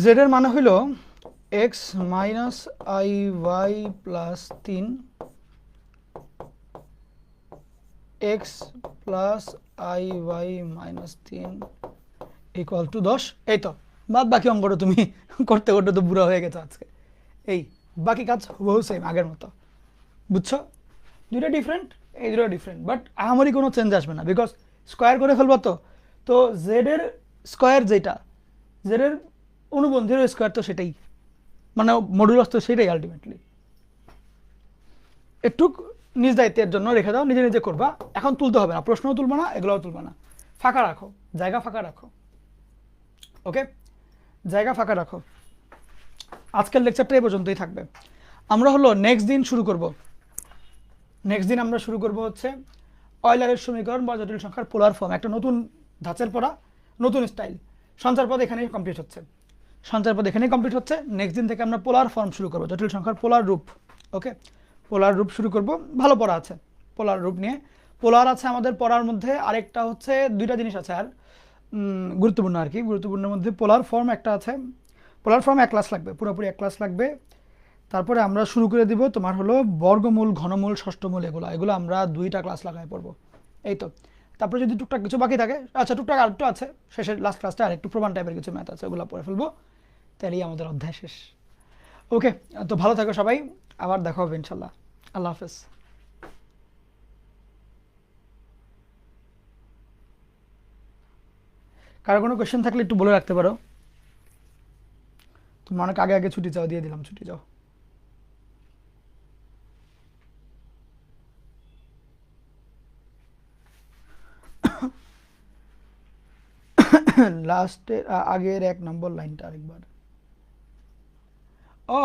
জেড এর মানে হইল x minus I y plus 3 x plus I y minus 3 equal to 10। এই তো, বাদ বাকি অঙ্কটা তুমি করতে করতে তো বুড়া হয়ে গেছে আজকে। এই বাকি কাজ হুবহু সেম আগের মতো। বুঝছো? দুইটা ডিফারেন্ট, এই দুটো ডিফারেন্ট, বাট আহামরি কোনো চেঞ্জ আসবে না, বিকজ স্কোয়ার করে ফেলবো। তো জেড এর স্কোয়ার যেটা, জেড এর অনুবন্ধীর স্কোয়ার তো সেটাই, মানে মডুলাস তো সেটাই আলটিমেটলি। একটু নিজ দায়িত্বের জন্য রেখে দাও, নিজে নিজে করবা। এখন তুলতে হবে না, প্রশ্নও তুলবা না, এগুলোও তুলবা না, ফাঁকা রাখো, জায়গা ফাঁকা রাখো। ওকে, জায়গা ফাঁকা রাখো। আজকের লেকচারটা এই পর্যন্তই থাকবে। আমরা হলো নেক্সট দিন শুরু করব। নেক্সট দিন আমরা শুরু করব হচ্ছে অয়লারের সমীকরণ বা জটিল সংখ্যার পোলার ফর্ম, একটা নতুন ধাঁচের পড়া, নতুন স্টাইল। সঞ্চার পদ এখানেই কমপ্লিট হচ্ছে, সঞ্চার পদ এখানেই কমপ্লিট হচ্ছে। নেক্সট দিন থেকে আমরা পোলার ফর্ম শুরু করব, জটিল সংখ্যার পোলার রূপ। ওকে, পোলার রূপ শুরু করব। ভালো পড়া আছে পোলার রূপ নিয়ে। পোলার আছে আমাদের পড়ার মধ্যে, আরেকটা হচ্ছে দুইটা জিনিস আছে আর গুরুত্বপূর্ণ আর কি। গুরুত্বপূর্ণের মধ্যে পোলার ফর্ম একটা আছে। পোলার ফর্ম 1 ক্লাস লাগবে, পুরোপুরি 1 ক্লাস লাগবে। তারপরে আমরা শুরু করে দিব তোমার হলো বর্গমূল, ঘনমূল, ষষ্ঠমূল, এগুলো আমরা 2টা ক্লাস লাগাই পড়বো। এই তো, তারপরে যদি টুকটাক কিছু বাকি থাকে, আচ্ছা টুকটাক আরেকটু আছে, শেষের লাস্ট ক্লাসটা আরেকটু প্রমাণ টাইপের কিছু ম্যাথ আছে, ওগুলো পড়ে ফেলবো, তাহলেই আমাদের অধ্যায় শেষ। ওকে, তো ভালো থাকো সবাই, আবার দেখা হবে ইনশাল্লাহ। আল্লাহ হাফেজ। কারো কোনো কোয়েশ্চেন থাকলে একটু বলে রাখতে পারো। তুমি অনেক আগে আগে ছুটি চাও, দিয়ে দিলাম ছুটি যাও। লাস্টের আগের 1 নম্বর লাইনটা আরেকবার। ও,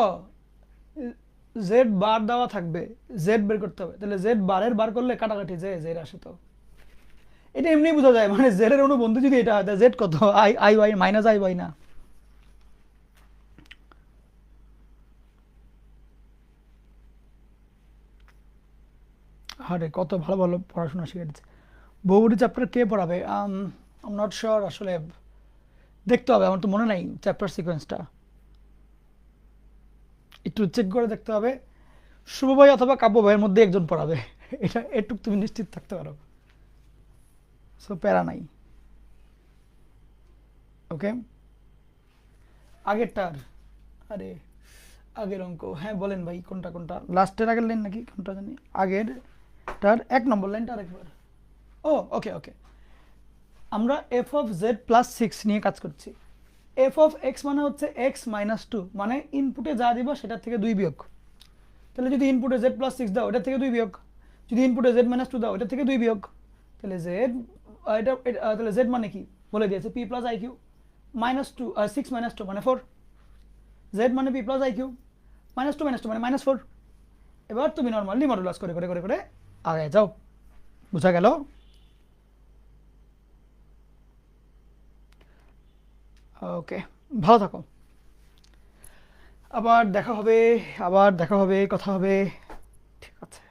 জেড বার দেওয়া থাকবে, জেড বের করতে হবে, তাহলে জেড বারের বার করলে কাটাকাটি জেড আসে। তো এটা এমনি বোঝা যায়, মানে জেড এর অনুবন্ধী যদি এটা হয়, জেড কত, I y minus I y না। আরে কত ভালো ভালো পড়াশোনা শিখে দিচ্ছে। বহুবুড়ি চ্যাপ্টার কে পড়াবে? আম নট শিওর আসলে, দেখতে হবে, আমার তো মনে নাই চ্যাপ্টার সিকোয়েন্সটা, একটু চেক করে দেখতে হবে। শুভ ভাই অথবা কাব্য ভাইয়ের মধ্যে একজন পড়াবে, এটা এটুক তুমি নিশ্চিত থাকতে পারো, সো প্যারা নাই। ওকে, আগেরটার, আরে আগের অঙ্ক, হ্যাঁ বলেন ভাই কোনটা কোনটা, লাস্টের আগের লাইন নাকি কোনটা জানি, আগেরটার 1 নম্বর লাইনটা আরেকবার। ও ওকে ওকে, আমরা এফ অফ জেড প্লাস 6 নিয়ে কাজ করছি। এফ অফ এক্স মানে হচ্ছে এক্স মাইনাস 2, মানে ইনপুটে যা দিব সেটার থেকে 2 বিয়োগ। তাহলে যদি ইনপুটে জেড প্লাস 6 দাও ওটার থেকে 2 বিয়োগ, যদি ইনপুটে জেড মাইনাস 2 দাও ওটার থেকে 2 বিয়োগ। তাহলে জেড, তাহলে জেড মানে কি বলে দিয়েছে, পি প্লাস আই কিউ, -2 6 -2 মানে 4, জেড মানে পি প্লাস আই কিউ, -2 -2 মানে -4। এবার তুমি নর্মালি মডুলাস করে করে করে করে আগে যাও, বুঝা গেল? ওকে, ভালো থাকো, আবার দেখা হবে, আবার দেখা হবে, কথা হবে, ঠিক আছে।